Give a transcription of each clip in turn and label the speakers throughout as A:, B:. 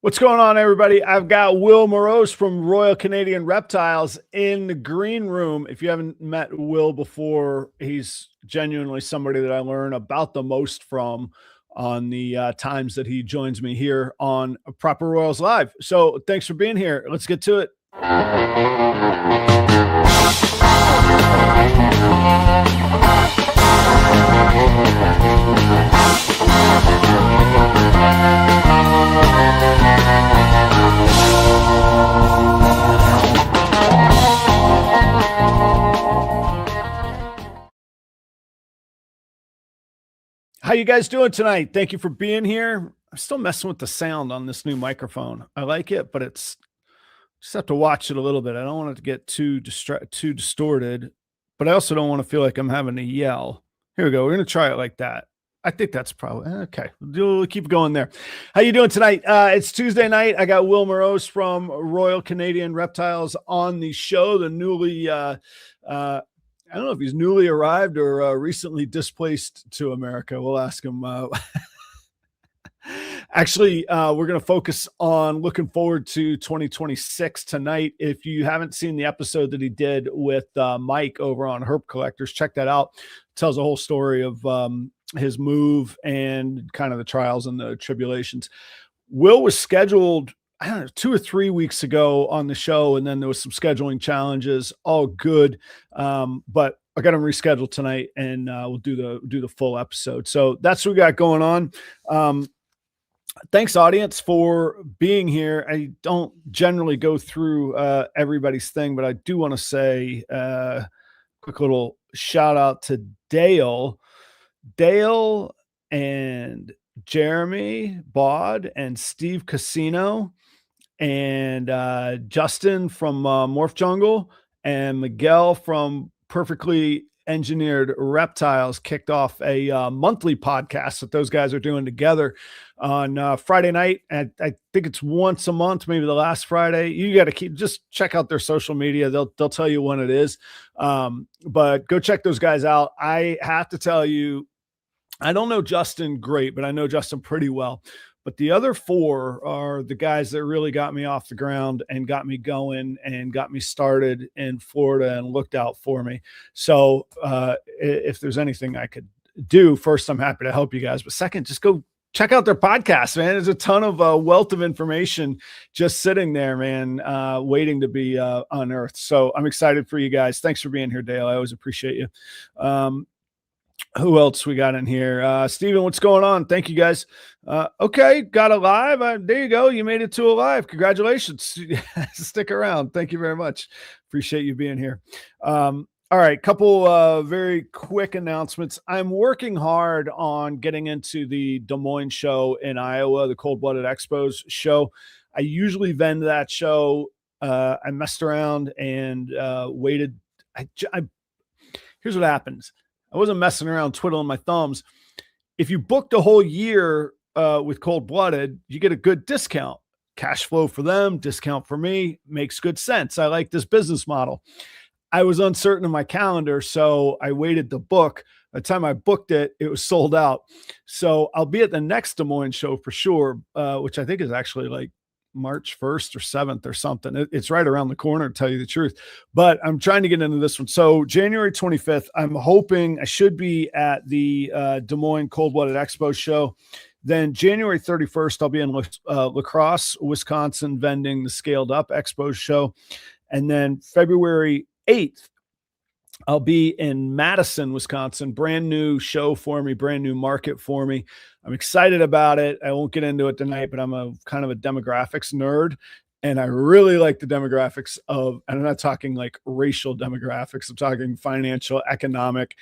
A: What's going on, everybody? I've got Will Moroz from Royal Canadian Reptiles in the green room. If you haven't met Will before, he's genuinely somebody that I learn about the most from on the times that he joins me here on Proper Royals Live. So thanks for being here. Let's get to it. How you guys doing tonight? Thank you for being here. I'm still messing with the sound on this new microphone. I like it, but it's just have to watch it a little bit. I don't want it to get too distorted, but I also don't want to feel like I'm having to yell. Here we go. We're going to try it like that. I think that's probably okay. We'll keep going there. How you doing tonight? It's Tuesday night. I got Will Moroz from Royal Canadian Reptiles on the show. The newly, I don't know if he's newly arrived or recently displaced to America. We'll ask him. Actually, we're going to focus on looking forward to 2026 tonight. If you haven't seen the episode that he did with Mike over on Herp Collectors, check that out. Tells a whole story of his move and kind of the trials and the tribulations. Will was scheduled, I don't know, 2 or 3 weeks ago on the show, and then there was some scheduling challenges. All good, but I got him rescheduled tonight, and we'll do the full episode. So that's what we got going on. Thanks, audience, for being here. I don't generally go through everybody's thing, but I do want to say quick little shout out to Dale and Jeremy Bod and Steve Casino and Justin from Morph Jungle and Miguel from Perfectly Engineered Reptiles kicked off a monthly podcast that those guys are doing together on Friday night. And I think it's once a month, maybe the last Friday. You got to just check out their social media. They'll tell you when it is. But go check those guys out. I have to tell you, I don't know Justin great, but I know Justin pretty well. But the other four are the guys that really got me off the ground and got me going and got me started in Florida and looked out for me. So if there's anything I could do, first, I'm happy to help you guys. But second, just go check out their podcast, man. There's a ton of wealth of information just sitting there, man, waiting to be unearthed. So I'm excited for you guys. Thanks for being here, Dale. I always appreciate you. Who else we got in here? Steven, what's going on? Thank you, guys. Okay, got a live. There you go. You made it to a live. Congratulations. Stick around. Thank you very much. Appreciate you being here. All right, couple very quick announcements. I'm working hard on getting into the Des Moines show in Iowa, the Cold Blooded Expos show. I usually vend that show. I messed around and waited. Here's what happens. I wasn't messing around twiddling my thumbs. If you booked a whole year with Cold Blooded, you get a good discount. Cash flow for them, discount for me, makes good sense. I like this business model. I was uncertain of my calendar, so I waited to book. By the time I booked it, it was sold out. So I'll be at the next Des Moines show for sure, which I think is actually like March 1st or 7th or something. It's right around the corner, to tell you the truth. But I'm trying to get into this one. So January 25th, I'm hoping I should be at the Des Moines Cold Blooded Expo show. Then January 31st, I'll be in La Crosse, Wisconsin, vending the Scaled Up Expo show. And then February 8th, I'll be in Madison, Wisconsin. Brand new show for me, brand new market for me. I'm excited about it. I won't get into it tonight, but I'm a kind of a demographics nerd. And I really like the demographics of, and I'm not talking like racial demographics. I'm talking financial, economic,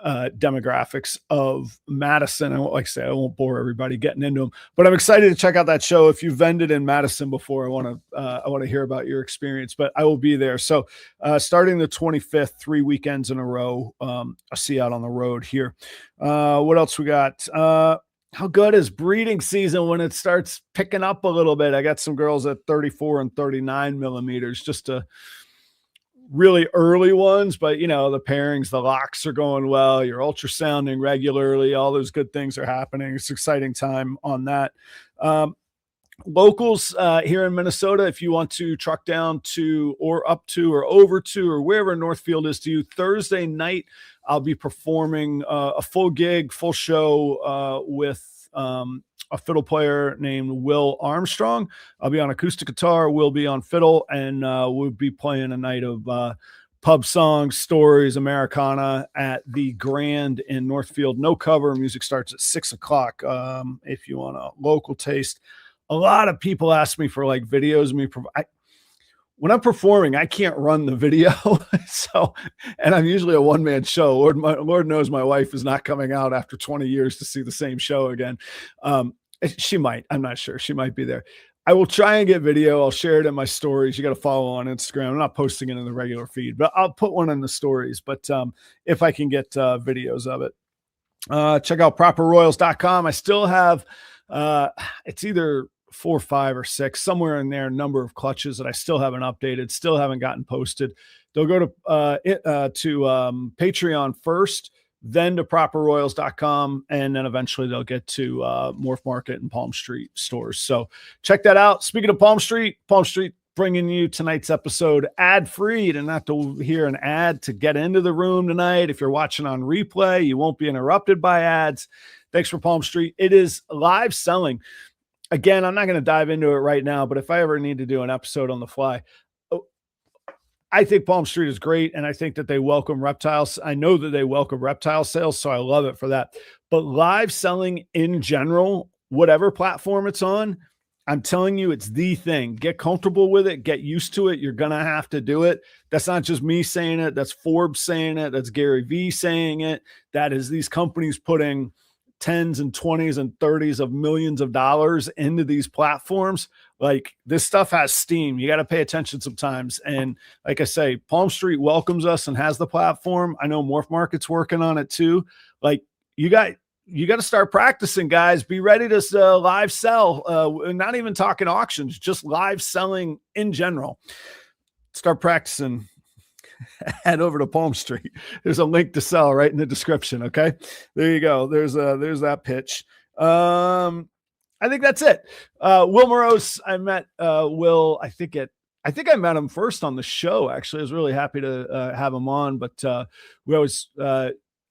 A: demographics of Madison. And like I say, I won't bore everybody getting into them, but I'm excited to check out that show. If you've vended in Madison before, I want to hear about your experience, but I will be there. So starting the 25th, 3 weekends in a row, I'll see you out on the road here. What else we got? How good is breeding season when it starts picking up a little bit? I got some girls at 34 and 39 millimeters just to really early ones, but the pairings, the locks are going well. You're ultrasounding regularly. All those good things are happening. It's an exciting time on that. Locals here in Minnesota, if you want to truck down to or up to or over to or wherever Northfield is to you, Thursday night, I'll be performing a full gig, full show with a fiddle player named Will Armstrong. I'll be on acoustic guitar, we'll be on fiddle, and we'll be playing a night of pub songs, stories, Americana at the Grand in Northfield. No cover. Music starts at 6:00 if you want a local taste. A lot of people ask me for like videos of me. When I'm performing, I can't run the video. And I'm usually a one-man show. Lord knows my wife is not coming out after 20 years to see the same show again. She might, I'm not sure. She might be there. I will try and get video. I'll share it in my stories. You got to follow on Instagram. I'm not posting it in the regular feed, but I'll put one in the stories. But if I can get videos of it, check out properroyals.com. I still have, it's either 4, 5, or 6, somewhere in there, number of clutches that I still haven't updated, still haven't gotten posted. They'll go to Patreon first, then to properroyals.com, and then eventually they'll get to Morph Market and Palm Street stores. So check that out. Speaking of Palm Street bringing you tonight's episode ad-free. You don't have to hear an ad to get into the room tonight. If you're watching on replay, you won't be interrupted by ads. Thanks for Palm Street. It is live selling. Again, I'm not going to dive into it right now, but if I ever need to do an episode on the fly, I think Palm Street is great, and I think that they welcome reptiles. I know that they welcome reptile sales, so I love it for that. But live selling in general, whatever platform it's on, I'm telling you, it's the thing. Get comfortable with it. Get used to it. You're going to have to do it. That's not just me saying it. That's Forbes saying it. That's Gary Vee saying it. That is these companies putting tens and 20s and 30s of millions of dollars into these platforms. Like, this stuff has steam. You got to pay attention sometimes. And like I say, Palm Street welcomes us and has the platform. I know Morph Market's working on it too. Like, you got to start practicing, guys. Be ready to live sell. Not even talking auctions, just live selling in general. Start practicing. Head over to Palm Street. There's a link to sell right in the description. Okay, there you go. There's that pitch. I think that's it. Will Moroz. I met Will. I think I met him first on the show. Actually, I was really happy to have him on. But we always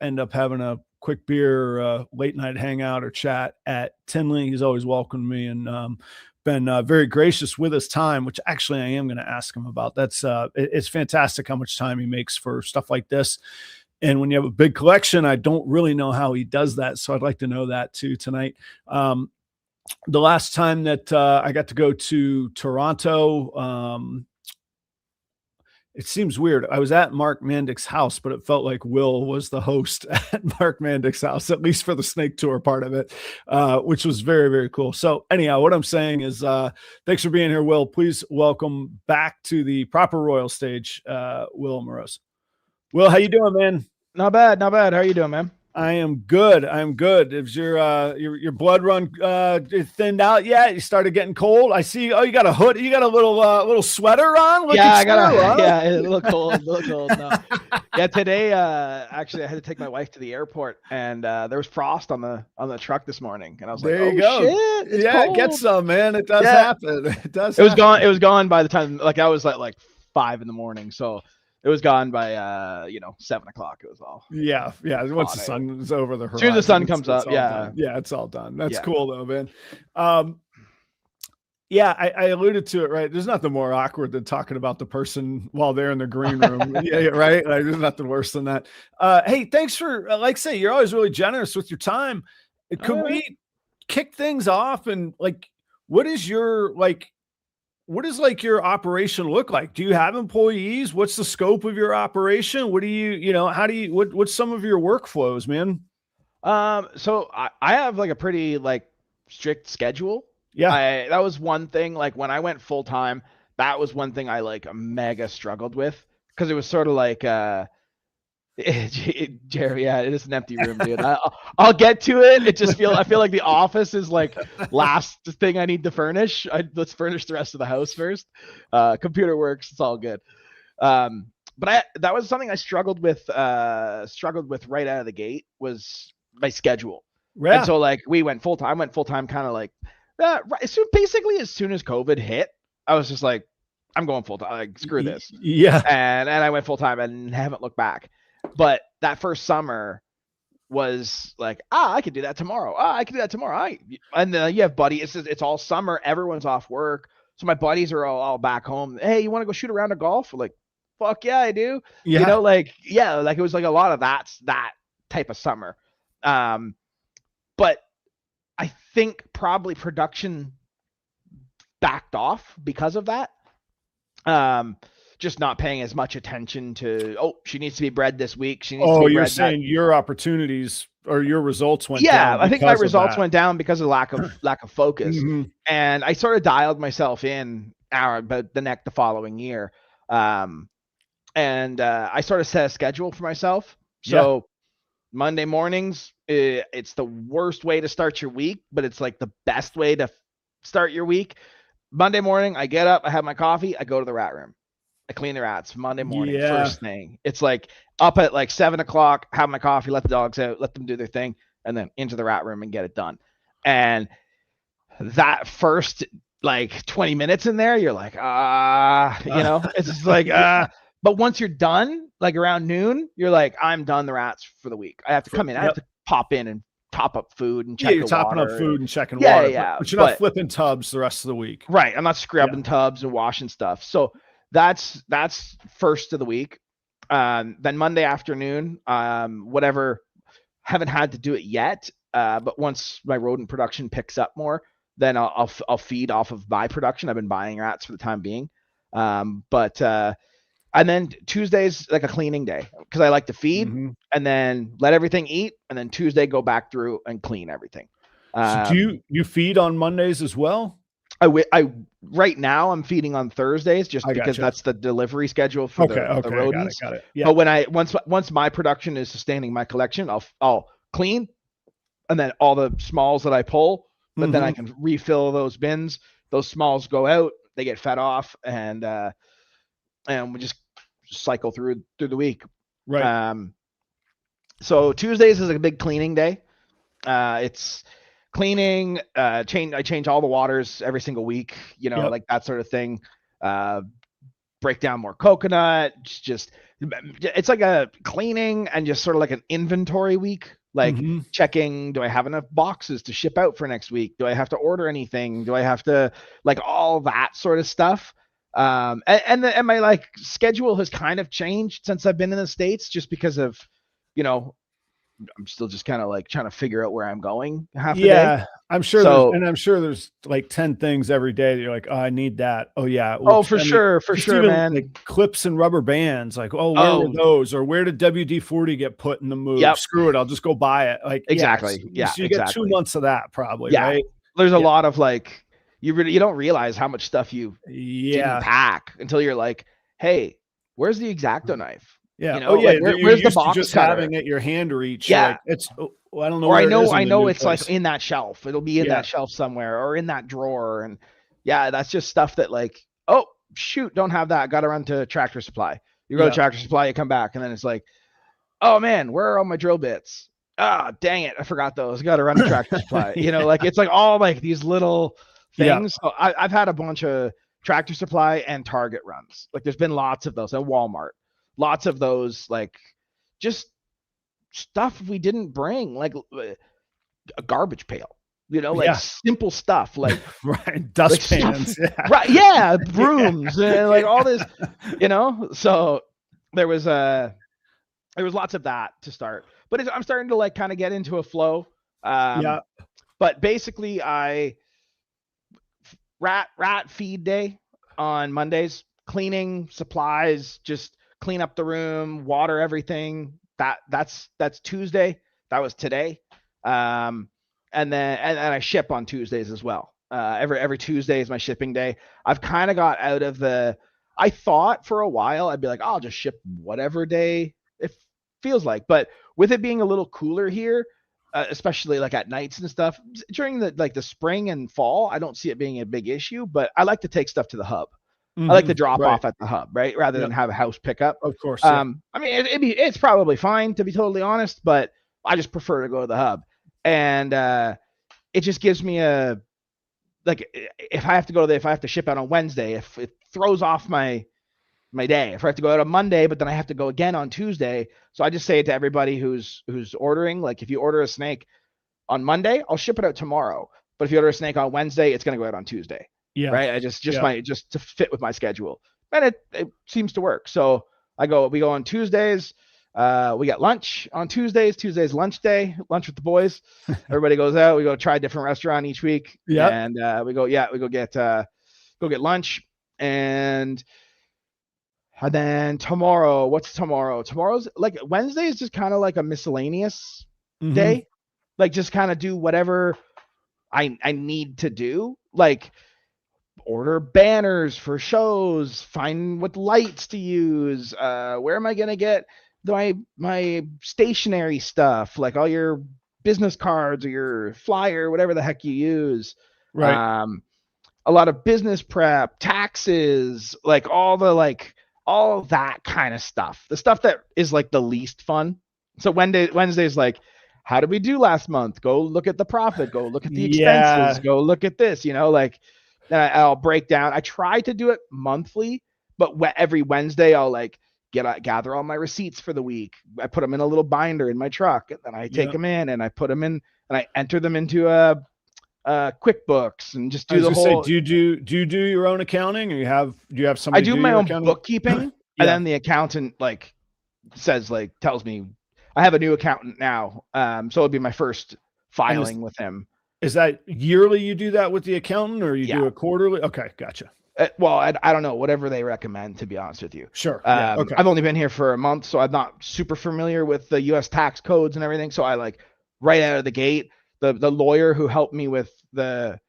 A: end up having a quick beer, late night hangout or chat at Tinley. He's always welcomed me and been very gracious with his time, which actually I am going to ask him about. That's it's fantastic how much time he makes for stuff like this. And when you have a big collection, I don't really know how he does that. So I'd like to know that too tonight. The last time that I got to go to Toronto, it seems weird. I was at Mark Mandick's house, but it felt like Will was the host at Mark Mandick's house, at least for the snake tour part of it, which was very, very cool. So anyhow, what I'm saying is thanks for being here, Will. Please welcome back to the Proper Royal stage, Will Moroz. Will, how you doing, man?
B: Not bad. How are you doing, man?
A: I am good. Is your blood run thinned out yet? You started getting cold. I see. Oh, you got a hood. You got a little sweater on.
B: Yeah, I got a little cold. No. Yeah, today actually I had to take my wife to the airport, and there was frost on the truck this morning, and I was like,
A: there you go. Shit, yeah, cold. Get some, man. It does happen. It does.
B: It was gone by the time I was at like 5 a.m. So. It was gone by 7 o'clock. It was all
A: Once the sun is over the horizon,
B: as soon as the sun comes up,
A: it's all done. That's cool though, man. I alluded to it, right? There's nothing more awkward than talking about the person while they're in the green room. Right. Like, there's nothing worse than that. Hey, thanks for like say you're always really generous with your time. Could we kick things off and like, what is your your operation look like? Do you have employees? What's the scope of your operation? What do what's some of your workflows, man?
B: So I have like a pretty strict schedule.
A: Yeah.
B: That was one thing. Like when I went full time, that was one thing I mega struggled with, because it was sort of like, Jerry, it is an empty room, dude. I'll get to it. I feel like the office is like last thing I need to furnish. Let's furnish the rest of the house first. Computer works. It's all good. but that was something I struggled with right out of the gate, was my schedule. And
A: Yeah.
B: so like we went full time. I went full time kind of like basically as soon as COVID hit, I was just like, I'm going full time. Like, screw this.
A: Yeah.
B: And I went full time and haven't looked back. But that first summer was like, I could do that tomorrow. I could do that tomorrow. And then you have buddies. It's all summer. Everyone's off work. So my buddies are all back home. Hey, you want to go shoot a round of golf? We're like, fuck yeah, I do.
A: Yeah.
B: You know, like, yeah, like it was like a lot of that type of summer. But I think probably production backed off because of that. Just not paying as much attention to, she needs to be bred this week. She needs to be bred.
A: You're saying your opportunities or your results went down.
B: Yeah, I think my results went down because of lack of focus.
A: Mm-hmm.
B: And I sort of dialed myself in about the following year. And I sort of set a schedule for myself. So Monday mornings, it's the worst way to start your week, but it's like the best way to start your week. Monday morning, I get up, I have my coffee, I go to the rat room. I clean the rats Monday morning, first thing. It's like up at like 7:00, have my coffee, let the dogs out, let them do their thing, and then into the rat room and get it done. And that first like 20 minutes in there, you're like, it's just like, but once you're done, like around noon, you're like, I'm done the rats for the week. I have to come in, I have to pop in and top up food and check
A: you're topping
B: water.
A: up food and checking water.
B: Yeah.
A: But you're not flipping tubs the rest of the week.
B: Right. I'm not scrubbing tubs and washing stuff. So that's first of the week. Then Monday afternoon, whatever, haven't had to do it yet. But once my rodent production picks up more, then I'll feed off of my production. I've been buying rats for the time being. And then Tuesday's like a cleaning day because I like to feed and then let everything eat. And then Tuesday, go back through and clean everything.
A: So do you feed on Mondays as well?
B: I right now I'm feeding on Thursdays just because that's the delivery schedule for the rodents.
A: Got it. Yeah.
B: But when once my production is sustaining my collection, I'll clean, and then all the smalls that I pull, but then I can refill those bins. Those smalls go out, they get fed off, and we just cycle through the week.
A: Right.
B: So Tuesdays is a big cleaning day. It's cleaning, I change all the waters every single week, like that sort of thing. Break down more coconut, it's like a cleaning and just sort of like an inventory week, like checking, do I have enough boxes to ship out for next week? Do I have to order anything? Do I have to, like, all that sort of stuff. And my like schedule has kind of changed since I've been in the States, just because of, I'm still just kind of like trying to figure out where I'm going half the day.
A: I'm sure. I'm sure there's like 10 things every day that you're like, oh, I need that. Oh yeah.
B: For sure, man.
A: Like clips and rubber bands. Like, where were those? Or where did WD-40 get put in the move?
B: Yep.
A: Screw it. I'll just go buy it. Like,
B: exactly.
A: So you get 2 months of that probably, right?
B: There's a lot of like, you don't realize how much stuff you didn't pack until you're like, hey, where's the X-Acto knife?
A: Yeah.
B: Like, where's the box
A: just
B: cutter?
A: having it your hand reach.
B: Yeah.
A: Like, it's I don't know.
B: Or I know it's place. Like in that shelf. It'll be in that shelf somewhere or in that drawer. And that's just stuff that like, oh shoot, don't have that. Got to run to Tractor Supply. You go to Tractor Supply, you come back, and then it's like, oh man, where are all my drill bits? Ah, dang it, I forgot those. Got to run to Tractor Supply. Like it's like all like these little things. So I've had a bunch of Tractor Supply and Target runs. Like there's been lots of those, and Walmart. Lots of those, like just stuff we didn't bring, like a garbage pail, like simple stuff, like
A: right, dustpans,
B: right, brooms, and like all this, So there was lots of that to start, but I'm starting to like kind of get into a flow. But basically, I rat feed day on Mondays, cleaning supplies, just clean up the room, water everything. That's Tuesday. That was today. And I ship on Tuesdays as well. Every Tuesday is my shipping day. I've kind of got out of I thought for a while I'd be like, I'll just ship whatever day it feels like. But with it being a little cooler here, especially like at nights and stuff during the spring and fall, I don't see it being a big issue, but I like to take stuff to the hub. I like to
A: Mhm.
B: drop
A: Right.
B: off at the hub, right, rather than
A: Yep.
B: have a house pickup.
A: Of course. Yeah.
B: I mean, it's probably fine, to be totally honest, but I just prefer to go to the hub, and it just gives me a, like, if I have to go there, if I have to ship out on Wednesday, if it throws off my day, if I have to go out on Monday, but then I have to go again on Tuesday. So I just say it to everybody who's ordering, like, if you order a snake on Monday, I'll ship it out tomorrow. But if you order a snake on Wednesday, it's going to go out on Tuesday.
A: Yeah.
B: Right. I just
A: Yeah.
B: my, just to fit with my schedule. And it seems to work. So we go on Tuesdays. We got lunch on Tuesdays. Tuesdays lunch day, lunch with the boys. Everybody goes out. We go try a different restaurant each week.
A: Yep.
B: And we go get lunch. And then tomorrow, what's tomorrow? Tomorrow's like Wednesday is just kind of like a miscellaneous day. Like, just kind of do whatever I need to do. Like, order banners for shows, find what lights to use, where am I gonna get my stationary stuff, like all your business cards or your flyer, whatever the heck you use.
A: Right.
B: A lot of business prep, taxes, like all that kind of stuff. The stuff that is like the least fun. So Wednesday's like, how did we do last month? Go look at the profit. Go look at the expenses. Go look at this. Like, then I'll break down. I try to do it monthly, but every Wednesday I'll like gather all my receipts for the week. I put them in a little binder in my truck, and then I take them in and I put them in and I enter them into QuickBooks and just do the whole.
A: Say, do you do your own accounting, or do you have somebody?
B: I do my own bookkeeping, and then the accountant like says, like, tells me. I have a new accountant now, so it'll be my first filing with him.
A: Is that yearly? You do that with the accountant, or you do it quarterly? Okay, gotcha.
B: Well, I don't know, whatever they recommend, to be honest with you.
A: Sure. Okay.
B: I've only been here for a month, so I'm not super familiar with the U.S. tax codes and everything. So I like right out of the gate, the lawyer who helped me with the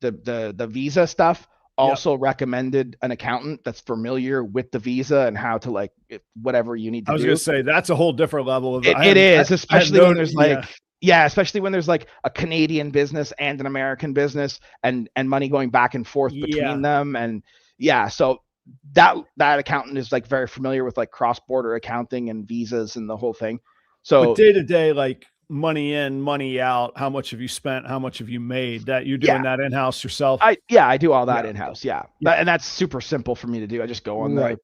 B: visa stuff also recommended an accountant that's familiar with the visa and how to like whatever you need to do.
A: I was going to say that's a whole different level of
B: it is, especially when there's especially when there's like a Canadian business and an American business and money going back and forth between them. And so that accountant is like very familiar with like cross-border accounting and visas and the whole thing. So
A: day to day, like money in, money out, how much have you spent, how much have you made, that you're doing that in-house yourself?
B: I do all that in-house. And that's super simple for me to do. I just go on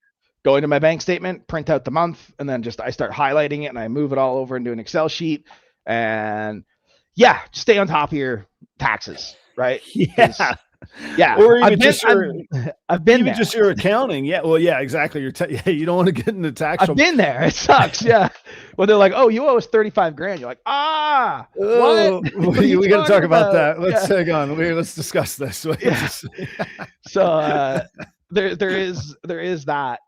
B: go into my bank statement, print out the month, and then I start highlighting it and I move it all over into an Excel sheet. And stay on top of your taxes, right?
A: Or even
B: I've been there.
A: Just your accounting. Exactly. You don't want to get into tax.
B: I've been there. It sucks. Well, they're like, oh, you owe us $35,000. You're like, what?
A: We got to talk about that. Let's hang on. Let's discuss this.
B: So there is that.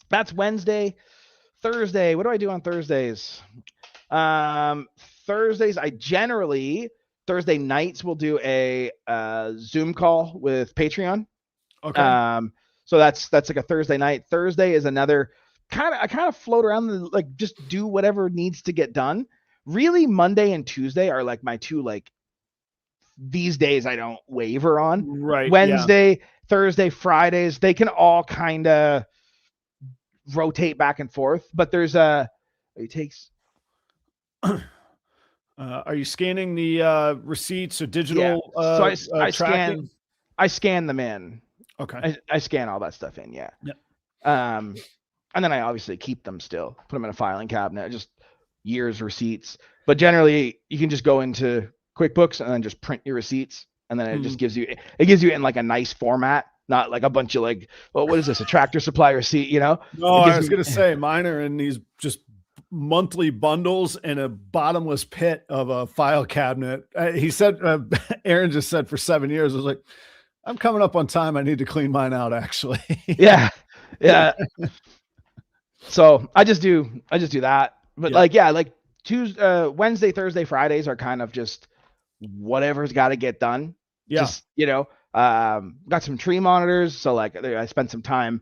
B: That's Wednesday. Thursday. What do I do on Thursdays? Thursdays, Thursday nights we'll do a Zoom call with Patreon.
A: Okay.
B: So that's like a Thursday night. Thursday is another I kind of float around like just do whatever needs to get done. Really, Monday and Tuesday are like my two like these days I don't waver on.
A: Right.
B: Wednesday, Thursday, Fridays, they can all kind of rotate back and forth, but there's it takes.
A: Are you scanning the receipts or digital?
B: So I scan them in.
A: Okay.
B: I scan all that stuff in. Yeah. And then I obviously keep them still, put them in a filing cabinet, just years receipts. But generally, you can just go into QuickBooks and then just print your receipts, and then it just gives you in like a nice format, not like a bunch of like, well, what is this, a Tractor Supply receipt? No,
A: I was gonna say mine are in these just monthly bundles in a bottomless pit of a file cabinet. He said, Aaron just said for 7 years. I was like, I'm coming up on time. I need to clean mine out, actually.
B: Yeah. So I just do that. But like Tuesday, Wednesday, Thursday, Fridays are kind of just whatever's got to get done. Just, got some tree monitors. So like I spent some time.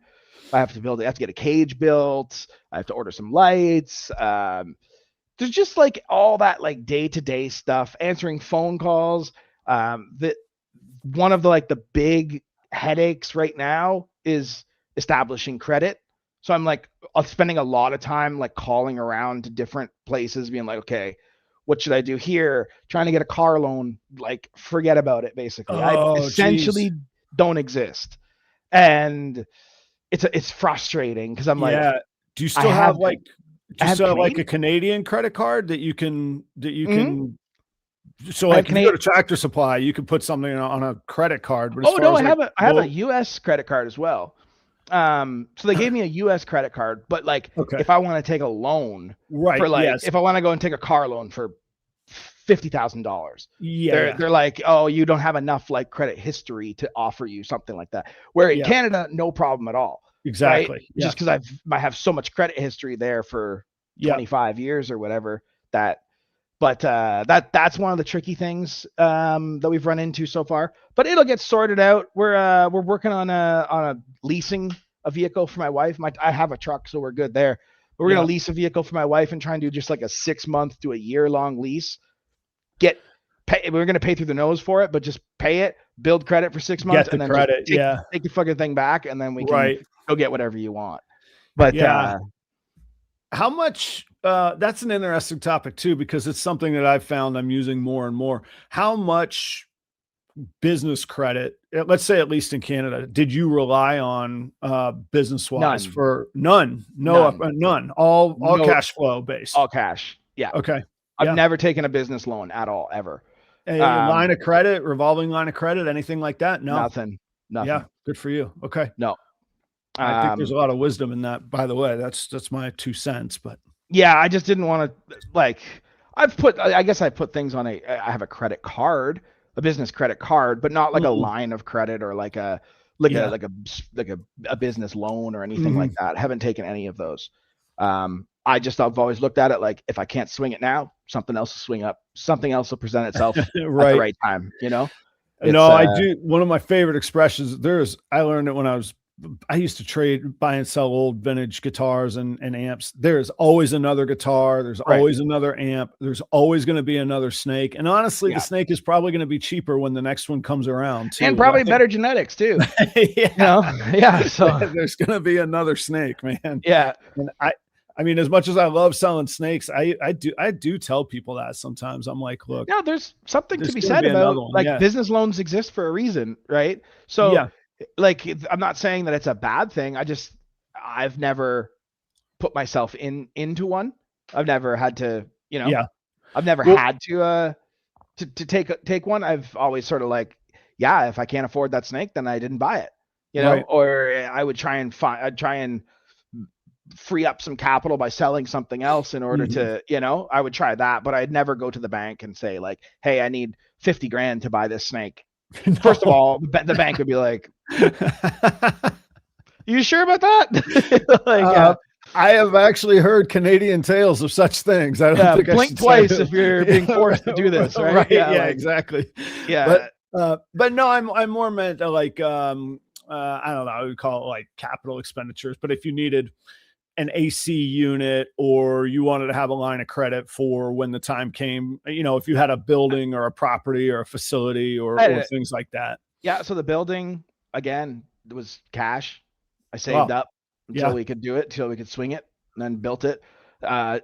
B: I have to get a cage built. I have to order some lights. There's just like all that like day-to-day stuff, answering phone calls. That one of the big headaches right now is establishing credit. So I'm like spending a lot of time like calling around to different places, being like, okay, what should I do here? Trying to get a car loan, like forget about it. Basically, I
A: Oh, geez.
B: essentially don't exist, and it's frustrating because I'm like,
A: Yeah. Do you
B: I
A: still have
B: have
A: like
B: I
A: do you
B: have
A: still have like a
B: Canadian.
A: Canadian credit card that you can
B: Mhm.
A: so
B: I have
A: like if you go
B: Canadian.
A: to Tractor Supply, you could put something on a credit card, but as
B: Oh
A: far
B: no,
A: as like
B: I have a
A: low
B: U.S. credit card as well. So they gave me a U.S. credit card, but like
A: okay.
B: if I want to take a loan for
A: Right.
B: like
A: Yes.
B: if I want to go and take a car loan for $50,000,
A: Yeah, yeah.
B: they're like, oh, you don't have enough like credit history to offer you something like that. Where in
A: Yeah.
B: Canada, no problem at all, right?
A: Exactly. Yeah.
B: Just because I have so much credit history there for
A: Yeah.
B: 25 years or whatever that. But that's one of the tricky things that we've run into so far. But it'll get sorted out. We're working on a leasing a vehicle for my wife. I have a truck, so we're good there. But we're
A: Yeah.
B: gonna lease a vehicle for my wife and try and do just like a 6 month to a year long lease. We're gonna pay through the nose for it, but just pay it, build credit for 6 months,
A: Get the
B: and then just
A: credit. Yeah.
B: take the fucking thing back, and then we can
A: Right.
B: go get whatever you want. But
A: Yeah. How much that's an interesting topic too, because it's something that I've found I'm using more and more. How much business credit, let's say at least in Canada, did you rely on business wise
B: none,
A: for none? No,
B: none,
A: none. All
B: no,
A: cash flow based.
B: all cash. Yeah.
A: Okay.
B: I've
A: Yeah.
B: never taken a business loan at all, ever.
A: A line
B: Um,
A: of credit, revolving line of credit, anything like that? No.
B: nothing,
A: Yeah.
B: nothing.
A: Good for you. Okay.
B: No.
A: I think there's a
B: Um,
A: lot of wisdom in that, by the way. That's my 2 cents, but
B: yeah, I just didn't want to like. I guess I put things on I have a credit card, a business credit card, but not like a
A: mm,
B: line of credit or like a like a
A: yeah.
B: like a like a business loan or anything like
A: Mhm.
B: that. I haven't taken any of those. I've always looked at it like if I can't swing it now, something else will swing up. Something else will present itself at the
A: Right.
B: right time. It's
A: No, I do. One of my favorite expressions, I learned it when I used to trade, buy and sell old vintage guitars and amps. There's always another guitar. There's
B: right.
A: always another amp. There's always going to be another snake. And honestly, the
B: Yeah.
A: snake is probably going to be cheaper when the next one comes around too.
B: And probably
A: Right?
B: better genetics too.
A: Yeah.
B: Yeah. So
A: There's going to be another snake, man.
B: yeah,
A: And I mean, as much as I love selling snakes, I do tell people that sometimes. I'm like, look,
B: yeah. There's something to
A: there's
B: be
A: going to
B: said
A: be
B: about
A: another one.
B: like
A: Yeah.
B: business loans exist for a reason, right? So
A: Yeah.
B: like I'm not saying that it's a bad thing. I've never put myself into one. I've never had to,
A: Yeah.
B: I've never
A: Well,
B: had to take one. I've always sort of like, yeah, if I can't afford that snake, then I didn't buy it,
A: right.
B: or I'd try and free up some capital by selling something else in order
A: Mhm.
B: to, I would try that, but I'd never go to the bank and say like, hey, I need 50 grand to buy this snake. First of
A: No.
B: all, the bank would be like, you sure about that? Like, yeah.
A: I have actually heard Canadian tales of such things. I don't
B: Yeah,
A: think I
B: blink
A: should say
B: twice if you're being forced to do this, right?
A: Right,
B: Yeah,
A: yeah,
B: like,
A: exactly.
B: yeah,
A: But no, I'm more meant to like, I don't know, I would call it like capital expenditures, but if you needed an AC unit or you wanted to have a line of credit for when the time came, if you had a building or a property or a facility or things like that.
B: yeah. So the building again was cash. I saved
A: Wow.
B: up until
A: Yeah.
B: we could do it, until we could swing it, and then built it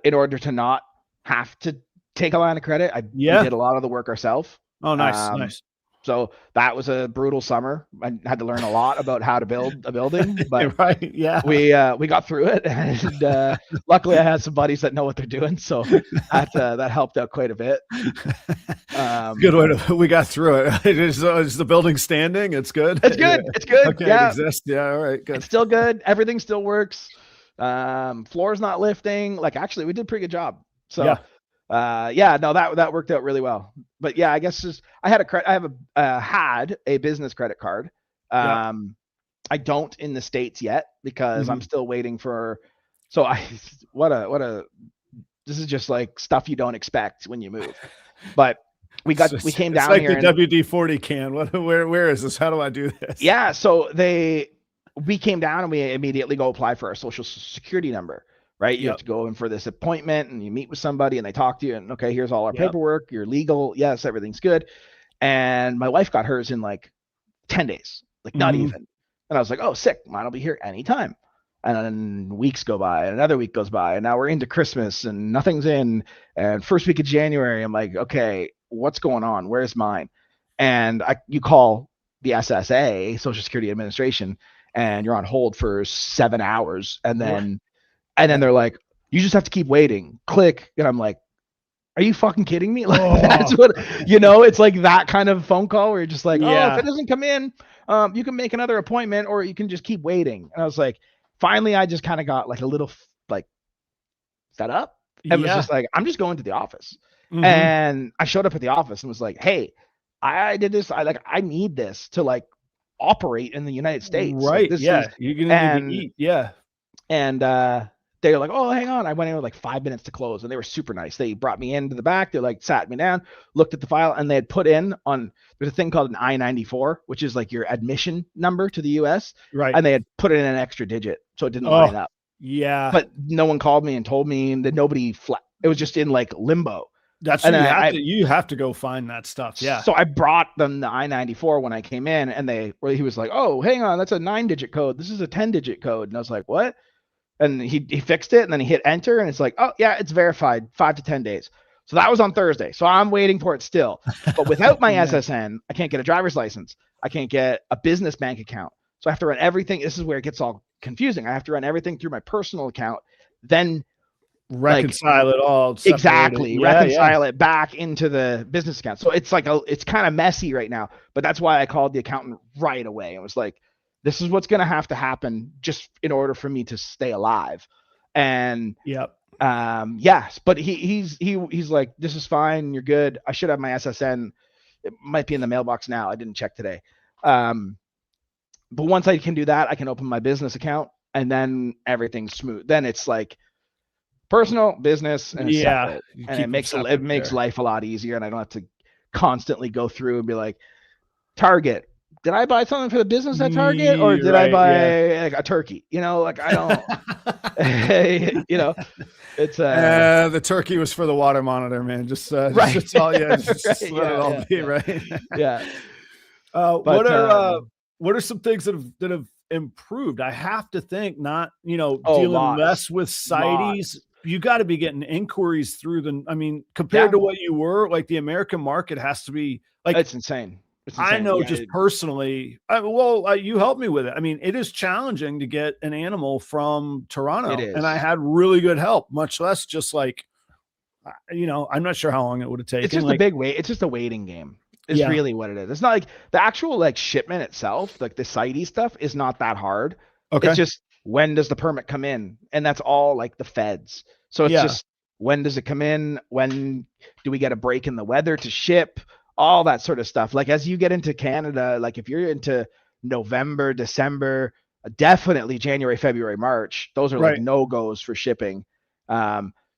B: in order to not have to take a line of credit. We
A: Yeah.
B: did a lot of the work ourselves.
A: Oh, nice.
B: Um,
A: Nice.
B: so that was a brutal summer. I had to learn a lot about how to build a building, but
A: Right. Yeah.
B: we got through it, and luckily I had some buddies that know what they're doing, so that helped out quite a bit.
A: Good way we got through it. Is the building standing? It's good.
B: It's good. It's good.
A: Okay,
B: Yeah,
A: it exists. Yeah, all right, good.
B: it's still good. Everything still works. Floor's not lifting. Like actually, we did a pretty good job. So
A: Yeah.
B: no, that worked out really well. But yeah, I guess just I had had a business credit card.
A: Yeah.
B: I don't in the States yet because I'm
A: Mhm.
B: still waiting for. So what a this is just like stuff you don't expect when you move. But we came
A: It's
B: down
A: like
B: here
A: the
B: and
A: WD-40 can. Where is this? How do I do this?
B: yeah, so we came down and we immediately go apply for our social security number, right? You have
A: Yep.
B: to go in for this appointment and you meet with somebody and they talk to you and okay, here's all our
A: Yep.
B: paperwork. You're legal. Yes, everything's good. And my wife got hers in like 10 days. like not even. And I was like, oh, sick, mine will be here anytime. And then weeks go by, and another week goes by, and now we're into Christmas, and nothing's in. And first week of January, I'm like, okay, what's going on? Where's mine? And you call the SSA, Social Security Administration, and you're on hold for 7 hours, and then they're like, you just have to keep waiting. Click, and I'm like, are you fucking kidding me? Like that's what it's like that kind of phone call where you're just like, oh, if it doesn't come in, you can make another appointment or you can just keep waiting. And I was like, finally, I just kind of got like a little like fed up. And was just like, I'm just going to the office. And I showed up at the office and was like, hey, I did this. I need this to like operate in the United States.
A: Right.
B: Like,
A: you're gonna need to eat. Yeah.
B: And they're like, oh, hang on. I went in with like 5 minutes to close, and they were super nice. They brought me into the back. They like sat me down, looked at the file, and they had put in there's a thing called an I-94, which is like your admission number to the US.
A: Right.
B: And they had put in an extra digit, so it didn't line up.
A: Yeah.
B: But no one called me and told me that nobody it was just in like limbo.
A: That's you have to go find that stuff. Yeah.
B: So I brought them the I-94 when I came in, and he was like, oh, hang on, that's a 9-digit code. This is a 10-digit code. And I was like, what? And he fixed it, and then he hit enter, and it's like, oh yeah, it's verified, 5 to 10 days. So that was on Thursday. So I'm waiting for it still. But without my SSN, I can't get a driver's license. I can't get a business bank account. So I have to run everything. This is where it gets all confusing. I have to run everything through my personal account, then
A: reconcile it all.
B: Exactly. Reconcile it back into the business account. So it's like it's kind of messy right now. But that's why I called the accountant right away and was like, this is what's going to have to happen just in order for me to stay alive. And yes, but he's like, this is fine. You're good. I should have my SSN. It might be in the mailbox now. I didn't check today. But once I can do that, I can open my business account, and then everything's smooth. Then it's like personal, business, and separate. And it makes life a lot easier. And I don't have to constantly go through and be like, Target, did I buy something for the business at Target, or did I buy like a turkey? Like I don't, it's
A: the turkey was for the water monitor, man. Just right. Just all, just let it all be right.
B: Yeah.
A: What are some things that have improved? I have to think not, dealing less with CITES. You got to be getting inquiries through compared to what you were, like the American market has to be like,
B: it's insane.
A: I know just personally, you helped me with it. I mean, it is challenging to get an animal from Toronto, and I had really good help, much less just like, I'm not sure how long it would have taken.
B: It's just a big wait. It's just a waiting game. Is really what it is. It's not like the actual like shipment itself, like the CITES stuff is not that hard. Okay. It's just, when does the permit come in? And that's all like the feds. So it's just, when does it come in? When do we get a break in the weather to ship? All that sort of stuff. Like as you get into Canada, like if you're into November, December, definitely January, February, March, those are like no-goes for shipping.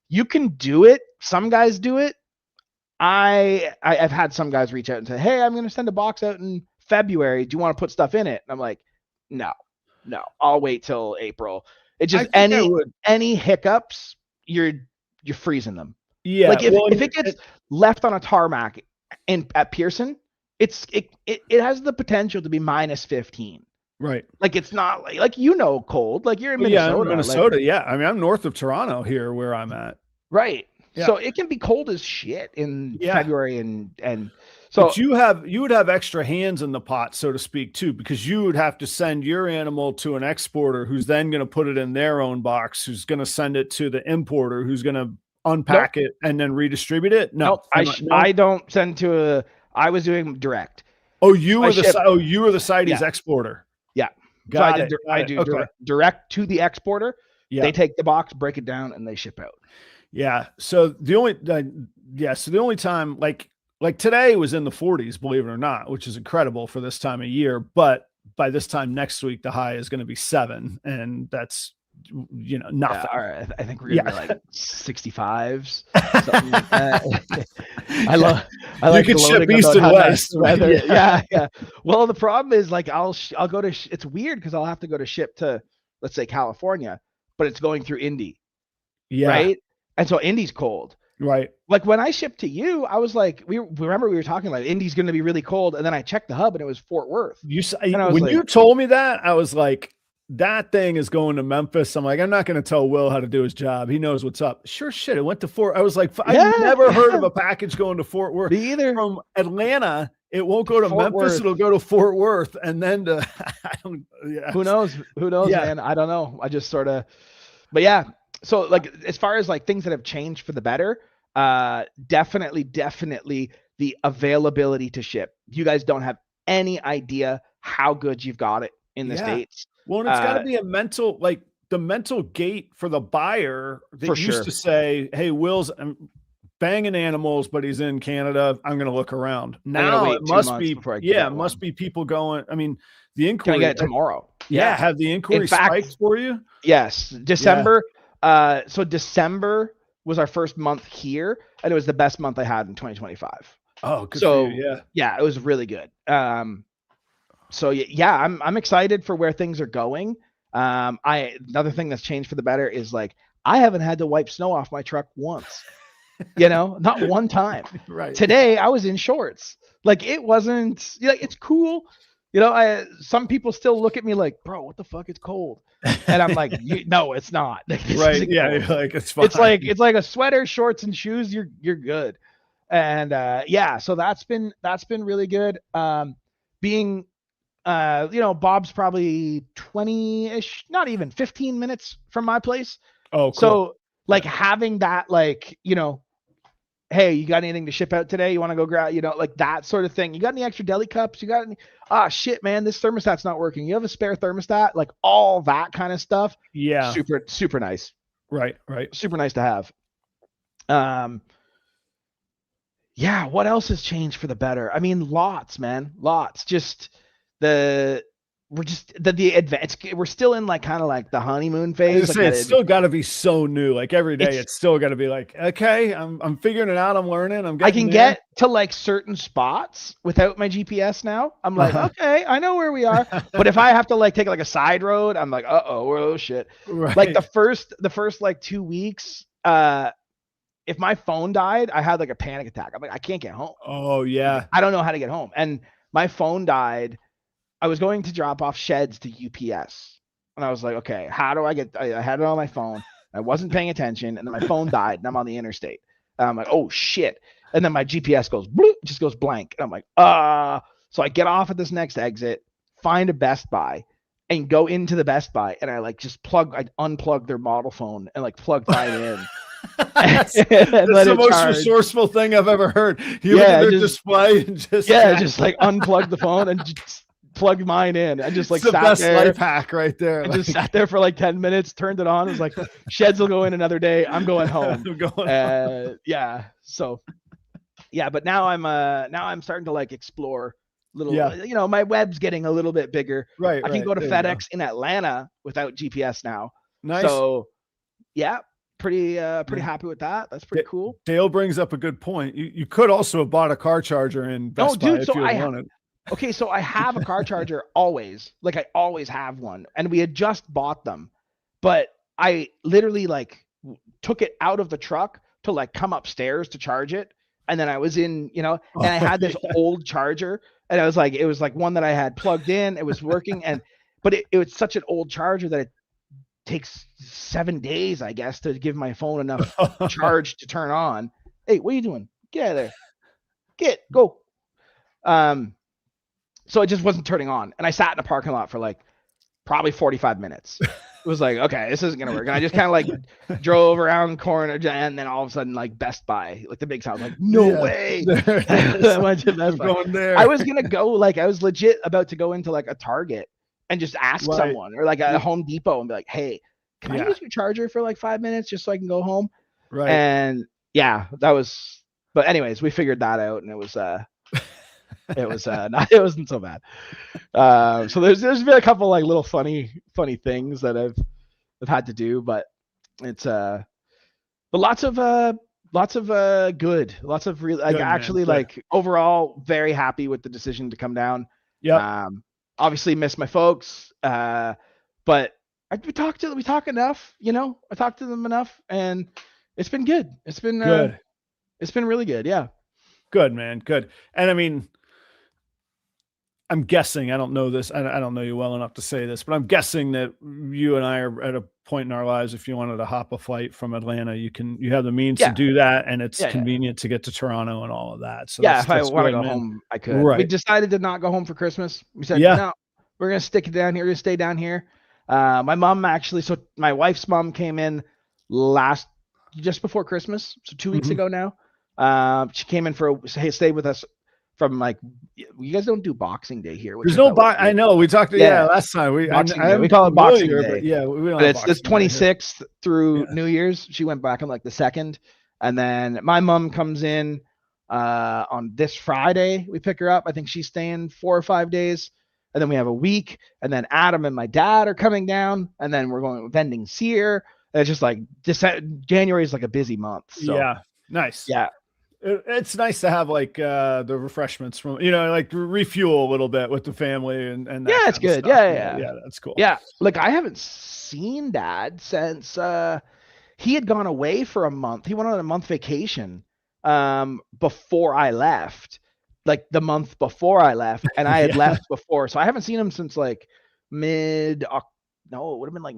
B: You can do it. Some guys do it. I've had some guys reach out and say, hey, I'm going to send a box out in February. Do you want to put stuff in it? And I'm like, no, I'll wait till April. It just, any hiccups, you're freezing them. Yeah. Like if it gets left on a tarmac at Pearson, it has the potential to be minus 15.
A: Right.
B: Like it's not like cold. Like you're in Minnesota.
A: Yeah, I'm in Minnesota. I mean, I'm north of Toronto here where I'm at.
B: Right. Yeah. So it can be cold as shit in February and so
A: but you would have extra hands in the pot, so to speak, too, because you would have to send your animal to an exporter who's then going to put it in their own box, who's going to send it to the importer, who's going to unpack it and then redistribute it.
B: I don't send to I was doing direct.
A: Oh, you were the CITES exporter.
B: Yeah. I do direct to the exporter. Yeah. They take the box, break it down, and they ship out.
A: Yeah. So the only time like today was in the 40s, believe it or not, which is incredible for this time of year. But by this time next week, the high is going to be 7, and that's nothing. Yeah,
B: all right. I think we're gonna be like 65s. Something like that. I like
A: you can ship east and west.
B: Weather. Yeah. Well, the problem is like I'll go to. It's weird because I'll have to go to ship to, let's say, California, but it's going through Indy. Yeah. Right. And so Indy's cold.
A: Right.
B: Like when I shipped to you, I was like, we were talking like Indy's going to be really cold, and then I checked the hub and it was Fort Worth, and I was
A: When
B: like,
A: you told me that, I was like, that thing is going to Memphis. I'm like, I'm not going to tell Will how to do his job. He knows what's up. Sure shit. It went to Fort. I was like, I've never heard of a package going to Fort Worth.
B: Me either.
A: From Atlanta. It won't go to
B: Fort
A: Memphis.
B: Worth.
A: It'll go to Fort Worth, and then to I don't. Yeah.
B: Who knows? Who knows, man? I don't know. I just sort of, but yeah. So like, as far as like things that have changed for the better, definitely the availability to ship. You guys don't have any idea how good you've got it in the States.
A: Well, and it's got to be a mental, like the mental gate for the buyer that
B: For
A: used
B: sure.
A: to say, "Hey, Will's banging animals, but he's in Canada. I'm going to look around." Now it must be, it must be people going. I mean, the inquiry.
B: Can I get it tomorrow?
A: Yeah, have the inquiry spiked for you?
B: Yes, December. So December was our first month here, and it was the best month I had in 2025.
A: Oh, good
B: so
A: for you.
B: Yeah, it was really good. So yeah, I'm excited for where things are going. Another thing that's changed for the better is like I haven't had to wipe snow off my truck once. Not one time.
A: Right.
B: Today I was in shorts. Like it wasn't, it's cool. Some people still look at me like, bro, what the fuck? It's cold. And I'm like, no, it's not.
A: Right. Yeah. Like it's fine.
B: It's like a sweater, shorts, and shoes. You're good. And so that's been really good. Being Bob's probably 20-ish, not even 15 minutes from my place.
A: Oh, cool.
B: So like having that, like, hey, you got anything to ship out today? You want to go grab, like that sort of thing. You got any extra deli cups? You got any? Shit, man, this thermostat's not working. You have a spare thermostat? Like all that kind of stuff.
A: Yeah.
B: Super nice.
A: Right.
B: Super nice to have. Yeah. What else has changed for the better? I mean, lots, man. Lots. Just we're still in like kind of like the honeymoon phase.
A: It's still got to be so new. Like every day, it's still got to be like, okay, I'm figuring it out. I'm learning.
B: I can get to like certain spots without my GPS now. I'm like, okay, I know where we are. But if I have to like take like a side road, I'm like, oh shit.
A: Right.
B: Like the first like 2 weeks, if my phone died, I had like a panic attack. I'm like, I can't get home.
A: Oh yeah.
B: I don't know how to get home. And my phone died. I was going to drop off sheds to UPS, and I was like, okay, how do I get? I had it on my phone. I wasn't paying attention, and then my phone died, and I'm on the interstate. And I'm like, oh shit! And then my GPS goes, bloop, just goes blank, and I'm like, So I get off at this next exit, find a Best Buy, and go into the Best Buy, and I like just unplug their model phone and like plug right in.
A: That's the most resourceful thing I've ever heard. You look at their display and just
B: like unplug the phone and just plug mine in. I just like
A: it's the best life hack right there.
B: I just sat there for like 10 minutes, turned it on. It was like, sheds will go in another day. I'm going home. Yeah. So yeah, but now I'm starting to like explore little, my web's getting a little bit bigger.
A: Right.
B: I can go to FedEx in Atlanta without GPS now.
A: Nice.
B: So yeah, pretty happy with that. That's pretty cool.
A: Dale brings up a good point. You could also have bought a car charger in Best Buy if you wanted.
B: Okay, so I have a car charger always. Like I always have one, and we had just bought them, but I literally like took it out of the truck to like come upstairs to charge it, and then I was in, and I had this old charger, and I was like, it was like one that I had plugged in, it was working, but it was such an old charger that it takes 7 days, I guess, to give my phone enough charge to turn on. Hey, what are you doing? Get out of there. Go. So it just wasn't turning on. And I sat in a parking lot for like probably 45 minutes. It was like, okay, this isn't going to work. And I just kind of like drove around the corner, and then all of a sudden, like Best Buy, like the big sound, like, no way. I went to Best Buy.
A: Going there.
B: I was going to go, like, I was legit about to go into like a Target and just ask someone, or like a Home Depot, and be like, hey, can I use your charger for like 5 minutes just so I can go home?
A: Right.
B: And yeah, but anyways, we figured that out, and it wasn't so bad. So there's been a couple like little funny things that I've had to do, but it's but lots of good, lots of really like actually like overall very happy with the decision to come down.
A: Yeah.
B: Obviously miss my folks, but we talk enough, I talked to them enough, and it's been good. It's been
A: good.
B: It's been really good. Yeah.
A: Good, man. Good. And I mean, I'm guessing, I don't know this, I don't know you well enough to say this, but I'm guessing that you and I are at a point in our lives, if you wanted to hop a flight from Atlanta, you have the means to
B: Yeah.
A: do that, and it's
B: Yeah.
A: convenient to get to Toronto and all of that. So
B: Yeah. If I
A: that's
B: want to
A: good,
B: go
A: man.
B: home, I could. We
A: Right.
B: decided to not go home for Christmas. We said,
A: Yeah.
B: no, we're going to stick it down here. We're going to stay down here. My mom actually, so my wife's mom came in just before Christmas. So 2 weeks
A: Mhm.
B: ago now. She came in stayed with us from like, you guys don't do Boxing Day here, which
A: There's no
B: was
A: I know we talked last time.
B: Boxing Day.
A: I'm
B: We call it Boxing
A: familiar,
B: Day.
A: but yeah, we don't
B: But
A: have
B: it's the
A: Boxing Day here.
B: 26th through New Year's. She went back on like the 2nd. And then my mom comes in on this Friday. We pick her up. I think she's staying 4 or 5 days. And then we have a week. And then Adam and my dad are coming down. And then we're going vending Sear. And it's just like January is like a busy month. So
A: Yeah. Nice.
B: yeah.
A: It's nice to have like the refreshments from, like refuel a little bit with the family and that
B: Yeah, it's
A: kind of
B: good.
A: stuff.
B: Yeah.
A: That's cool.
B: Yeah. Like I haven't seen Dad since he had gone away for a month. He went on a month vacation before I left. Like the month before I left, and I had left before. So I haven't seen him since like it would have been like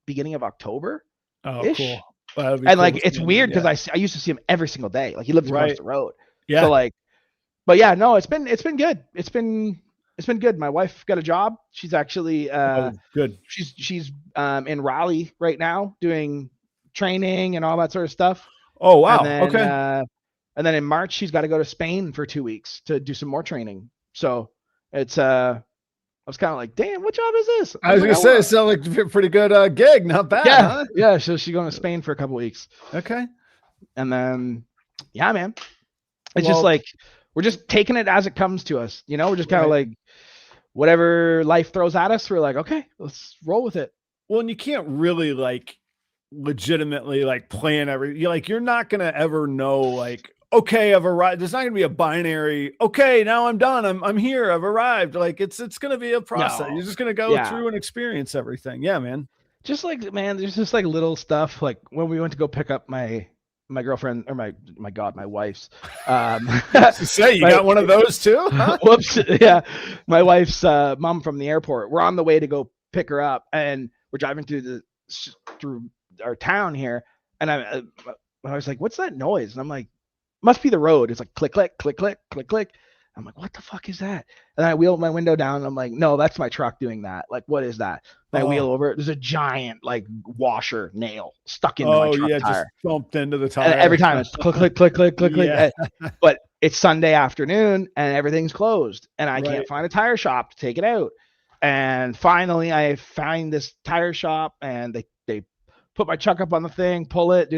B: beginning of October.
A: Oh, cool.
B: And cool like it's weird because I used to see him every single day. Like he lived across the road.
A: Yeah.
B: So like, but yeah, no, it's been good. It's been good. My wife got a job. She's actually
A: good.
B: She's in Raleigh right now doing training and all that sort of stuff.
A: Oh wow.
B: And then,
A: okay.
B: And then in March she's got to go to Spain for 2 weeks to do some more training. So it's I was kind of like, damn, what job is this?
A: I was gonna say it sounds like a pretty good gig, not bad.
B: Yeah,
A: huh?
B: Yeah. So she's going to Spain for a couple weeks.
A: Okay.
B: And then yeah, man. It's just like we're just taking it as it comes to us. We're just kind of like whatever life throws at us, we're like, okay, let's roll with it.
A: Well, and you can't really like legitimately like plan you're not gonna ever know like, okay, I've arrived. There's not gonna be a binary, okay, now I'm done. I'm here, I've arrived. Like it's gonna be a process. You're just gonna go through and experience everything. Yeah, man.
B: Just like, man, there's just like little stuff. Like when we went to go pick up my girlfriend or my wife's
A: say you got one of those too, huh?
B: Whoops. Yeah, my wife's mom from the airport. We're on the way to go pick her up, and we're driving through our town here, and I was like, what's that noise? And I'm like, must be the road. It's like click click click click click click. I'm like, what the fuck is that? And I wheel my window down, and I'm like, no, that's my truck doing that. Like, what is that? And I wheel over. There's a giant like washer nail stuck into my truck tire.
A: Just bumped into the tire.
B: And every time it's click click click click click click. But it's Sunday afternoon, and everything's closed, and I can't find a tire shop to take it out. And finally, I find this tire shop, and they put my truck up on the thing, pull it,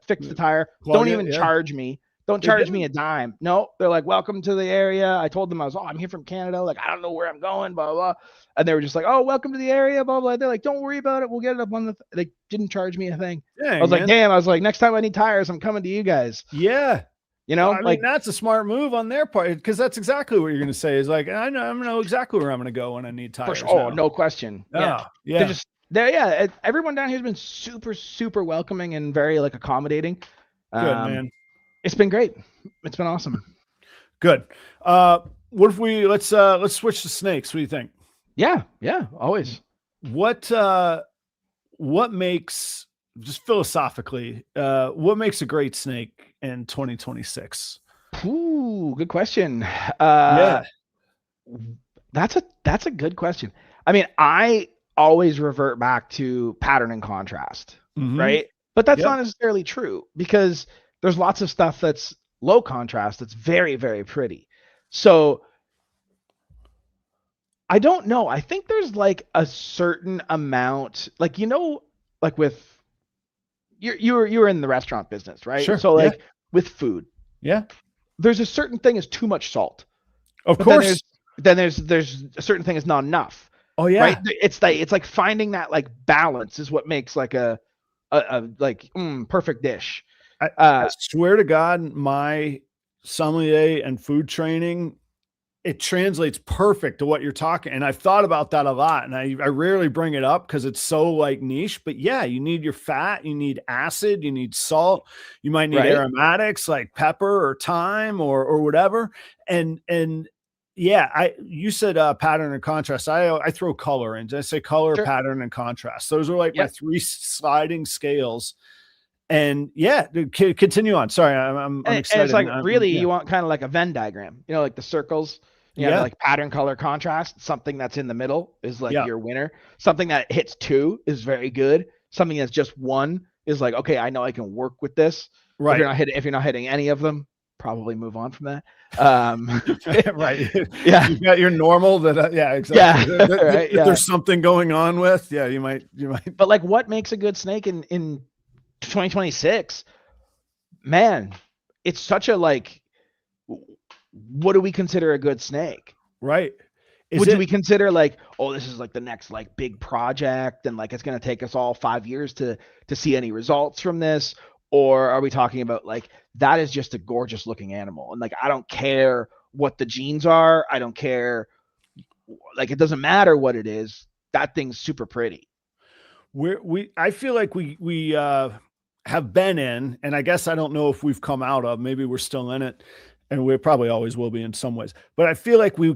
B: fix the tire. Don't even charge me. Don't charge me a dime. No, they're like, welcome to the area. I told them I'm here from Canada. Like, I don't know where I'm going, blah, blah. And they were just like, oh, welcome to the area, blah, blah. They're like, don't worry about it. We'll get it up on they didn't charge me a thing.
A: Dang,
B: I was like, damn. I was like, next time I need tires, I'm coming to you guys.
A: Yeah. I
B: mean,
A: that's a smart move on their part, because that's exactly what you're going to say is like, I know exactly where I'm going to go when I need tires.
B: Oh, no question. Yeah. Everyone down here has been super, super welcoming and very like accommodating.
A: Good, man.
B: It's been great. It's been awesome.
A: Good. What if let's switch to snakes? What do you think?
B: Yeah, always.
A: What makes, just philosophically, what makes a great snake in 2026?
B: Ooh, good question.
A: That's
B: a good question. I mean, I always revert back to pattern and contrast, right? But that's not necessarily true, because there's lots of stuff that's low contrast that's very, very pretty. So I don't know. I think there's like a certain amount, like, like with you were in the restaurant business, right?
A: Sure.
B: So like with food, there's a certain thing is too much salt.
A: Of course.
B: Then there's a certain thing is not enough.
A: Oh yeah.
B: Right. It's like finding that like balance is what makes like a perfect dish.
A: I swear to God, my sommelier and food training it translates perfect to what you're talking. And I've thought about that a lot, and I rarely bring it up because it's so like niche, but yeah, you need your fat, you need acid, you need salt, you might need
B: Right?
A: aromatics like pepper or thyme or whatever. And yeah, you said pattern and contrast. I throw color in. I say color,
B: Sure.
A: pattern, and contrast. Those are like my
B: Yep.
A: 3 sliding scales. And yeah, continue on. Sorry, I'm
B: And it's
A: excited.
B: like really
A: Yeah.
B: you want kind of like a Venn diagram, like the circles. You have
A: Yeah.
B: like pattern, color, contrast. Something that's in the middle is like
A: Yeah.
B: your winner. Something that hits 2 is very good. Something that's just 1 is like, okay, I know I can work with this.
A: Right.
B: If you're not hitting any of them, probably move on from that.
A: Right.
B: Yeah.
A: You got your normal that, yeah, exactly.
B: Yeah. Right. Yeah.
A: There's something going on with, yeah, you might.
B: But like, what makes a good snake in 2026? Man, it's such a like, what do we consider a good snake?
A: Right.
B: Do we consider like, oh, this is like the next like big project and like it's going to take us all 5 years to see any results from this? Or are we talking about like, that is just a gorgeous looking animal? And like, I don't care what the genes are. I don't care. Like, it doesn't matter what it is. That thing's super pretty.
A: I feel like we have been in, and I guess I don't know if we've come out of, maybe we're still in it, and we probably always will be in some ways, but I feel like we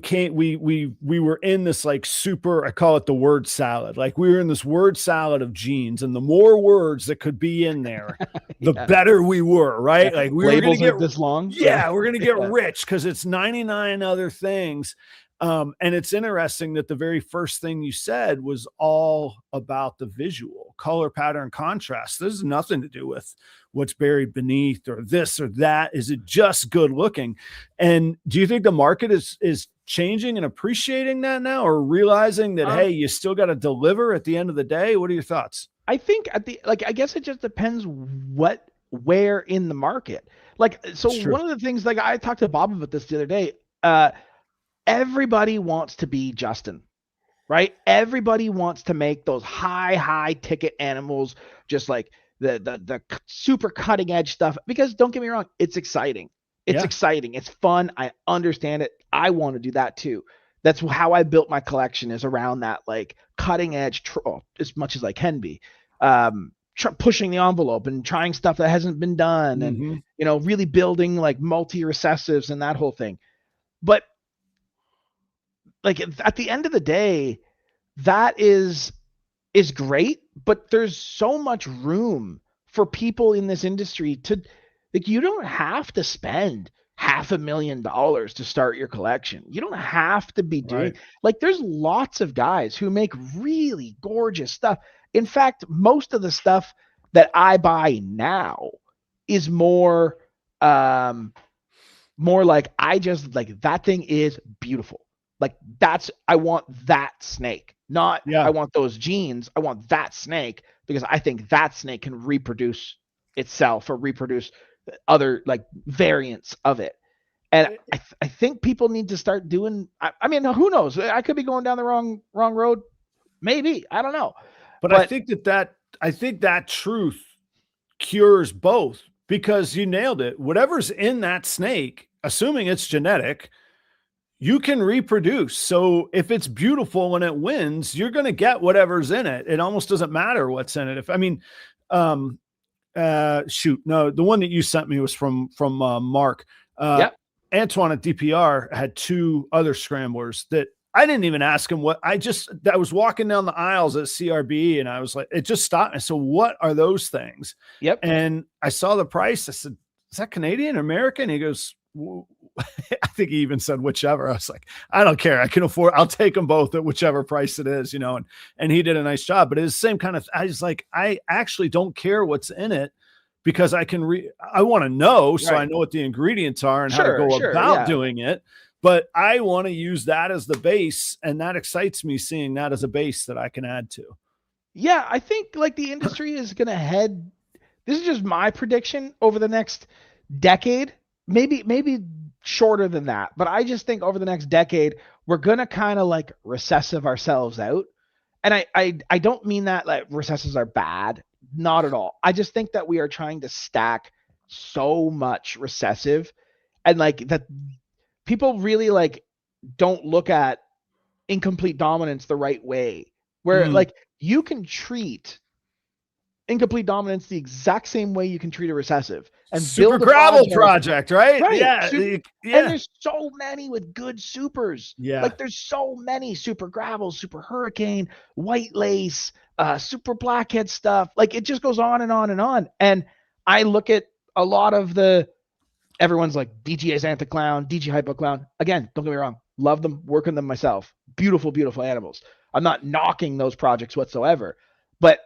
A: were in this like super, I call it the word salad. Like we were in this word salad of genes, and the more words that could be in there, the better we were, right?
B: Yeah.
A: Like we
B: Labels
A: were going to get
B: this long.
A: Yeah, we're going to get rich because it's 99 other things. And it's interesting that the very first thing you said was all about the visual, color, pattern, contrast. This has nothing to do with what's buried beneath or this or that. Is it just good looking? And do you think the market is changing and appreciating that now, or realizing that, hey, you still got to deliver at the end of the day? What are your thoughts?
B: I think I guess it just depends where in the market. Like, so one of the things, like I talked to Bob about this the other day, everybody wants to be Justin, right? Everybody wants to make those high ticket animals, just like the super cutting edge stuff, because don't get me wrong, it's exciting. It's exciting. It's fun. I understand it. I want to do that too. That's how I built my collection, is around that like cutting edge, as much as I can be, pushing the envelope and trying stuff that hasn't been done, and really building like multi-recessives and that whole thing. But like at the end of the day, that is great, but there's so much room for people in this industry to, like, you don't have to spend $500,000 to start your collection. You don't have to be doing like, there's lots of guys who make really gorgeous stuff. In fact, most of the stuff that I buy now is more like, I just like, that thing is beautiful. Like, I want that snake, not I want those genes. I want that snake because I think that snake can reproduce itself or reproduce other like variants of it. And I think people need to start doing, I mean, who knows? I could be going down the wrong road. Maybe, I don't know.
A: But I think that truth cures both, because you nailed it. Whatever's in that snake, assuming it's genetic, you can reproduce. So if it's beautiful when it wins, you're going to get whatever's in it. It almost doesn't matter what's in it. The one that you sent me was from Mark. Antoine at DPR had 2 other scramblers that I didn't even ask him what. I was walking down the aisles at CRB, and I was like, it just stopped me. So what are those things? And I saw the price. I said, is that Canadian or American? He goes, I think he even said whichever. I was like, I don't care. I can afford, I'll take them both at whichever price it is, and he did a nice job. But it's the same kind of, I was like, I actually don't care what's in it, because I want to know, so I know what the ingredients are and how to go about doing it. But I want to use that as the base, and that excites me, seeing that as a base that I can add to.
B: Yeah, I think like the industry is going to head, this is just my prediction, over the next decade, maybe shorter than that, but I just think over the next decade, we're going to kind of like recessive ourselves out. And I don't mean that like recessives are bad, not at all. I just think that we are trying to stack so much recessive, and like that people really like don't look at incomplete dominance the right way, where like you can treat incomplete dominance the exact same way you can treat a recessive and
A: Super
B: build a
A: gravel project, right?
B: right.
A: Yeah.
B: And there's so many with good supers.
A: Yeah.
B: Like there's so many super gravel, super hurricane, white lace, super blackhead stuff. Like it just goes on and on and on. And I look at a lot of everyone's like DG Xantha Clown, DG Hypo Clown. Again, don't get me wrong. Love them, work on them myself. Beautiful, beautiful animals. I'm not knocking those projects whatsoever. But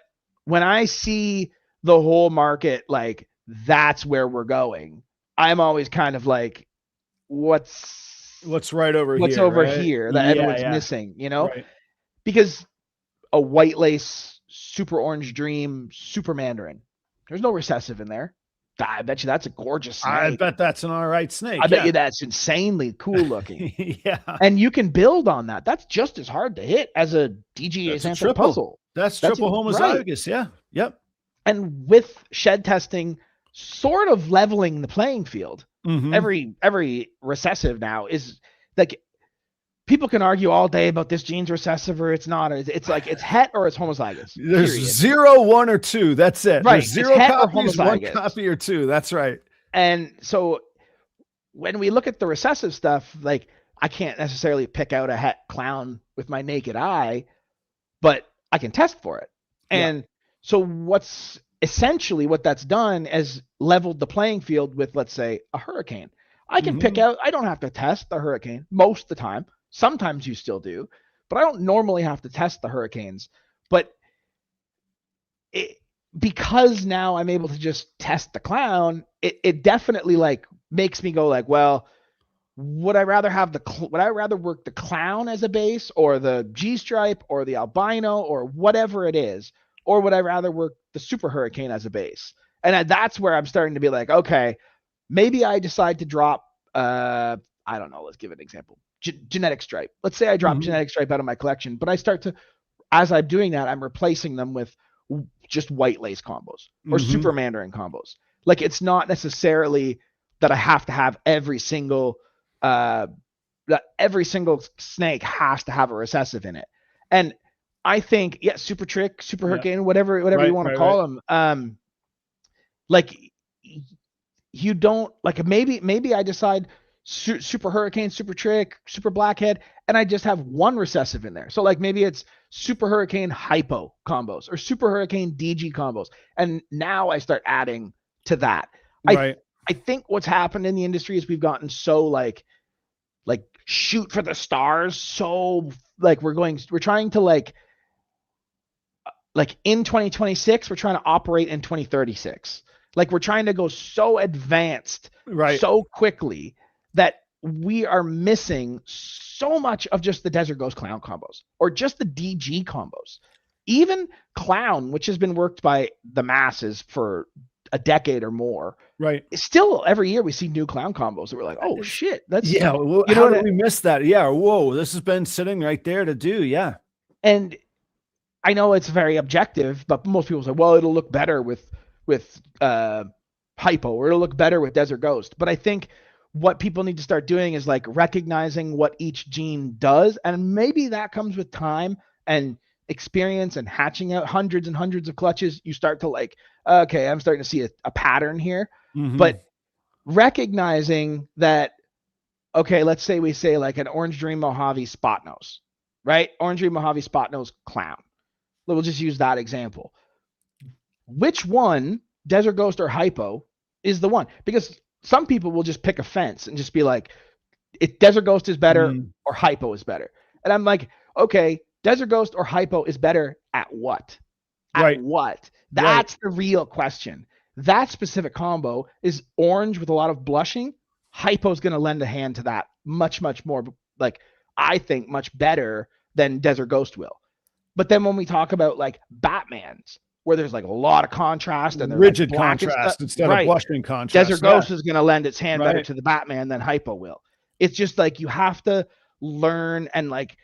B: when I see the whole market, like that's where we're going, I'm always kind of like, what's
A: right over here?
B: What's over here that everyone's missing, you know?
A: Right.
B: Because a white lace, super orange dream, super mandarin, there's no recessive in there. I bet you that's a gorgeous snake.
A: I bet that's an all right snake.
B: I bet you that's insanely cool looking.
A: Yeah.
B: And you can build on that. That's just as hard to hit as a DG Xantha puzzle.
A: That's triple homozygous. Right. Yeah. Yep.
B: And with shed testing sort of leveling the playing field, every recessive now is like, people can argue all day about this gene's recessive or it's not. It's like it's het or it's homozygous.
A: There's 0, 1, or 2. That's it.
B: Right.
A: There's 0 copies, 1 copy or 2. That's right.
B: And so when we look at the recessive stuff, like I can't necessarily pick out a het clown with my naked eye, but I can test for it. And so what's essentially what that's done is leveled the playing field with, let's say, a hurricane. I can pick out, I don't have to test the hurricane most of the time. Sometimes you still do, but I don't normally have to test the hurricanes. But because now I'm able to just test the clown, it definitely like makes me go like, well, would I rather work the clown as a base or the G stripe or the albino or whatever it is, or would I rather work the super hurricane as a base? And that's where I'm starting to be like, okay, maybe I decide to drop, I don't know, let's give an example. Genetic stripe. Let's say I drop genetic stripe out of my collection, but I start to, as I'm doing that, I'm replacing them with just white lace combos or super mandarin combos. Like it's not necessarily that I have to have every single snake has to have a recessive in it. And I think, super trick, super hurricane, whatever you want to call them. Like you don't like, maybe I decide super hurricane, super trick, super blackhead, and I just have one recessive in there. So like maybe it's super hurricane hypo combos or super hurricane DG combos. And now I start adding to that. Right. I think what's happened in the industry is we've gotten so like shoot for the stars. So like we're trying to like in 2026, we're trying to operate in 2036. Like we're trying to go so advanced so quickly that we are missing so much of just the Desert Ghost Clown combos or just the DG combos. Even Clown, which has been worked by the masses for a decade or more. Right. Still every year we see new Clown combos that we're like, oh shit. That's
A: well, how did we miss that? Yeah. Whoa, this has been sitting right there to do. Yeah.
B: And I know it's very objective, but most people say, well, it'll look better with hypo or it'll look better with Desert Ghost. But I think what people need to start doing is like recognizing what each gene does. And maybe that comes with time and experience and hatching out hundreds and hundreds of clutches. You start to like, okay, I'm starting to see a pattern here. But recognizing that, okay, let's say we say like an Orange Dream Mojave spot nose, right? Orange Dream Mojave spot nose clown. We'll just use that example. Which one, Desert Ghost or hypo, is the one? Because some people will just pick a fence and just be like, Desert Ghost is better or hypo is better. And I'm like, okay, Desert Ghost or hypo is better at what? At what? That's the real question. That specific combo is orange with a lot of blushing. Hypo is going to lend a hand to that much, much more, like I think much better than Desert Ghost will. But then when we talk about like Batmans, where there's like a lot of contrast and
A: rigid like contrast instead of blushing contrast.
B: Desert Ghost is going to lend its hand better to the Batman than hypo will. It's just like you have to learn and like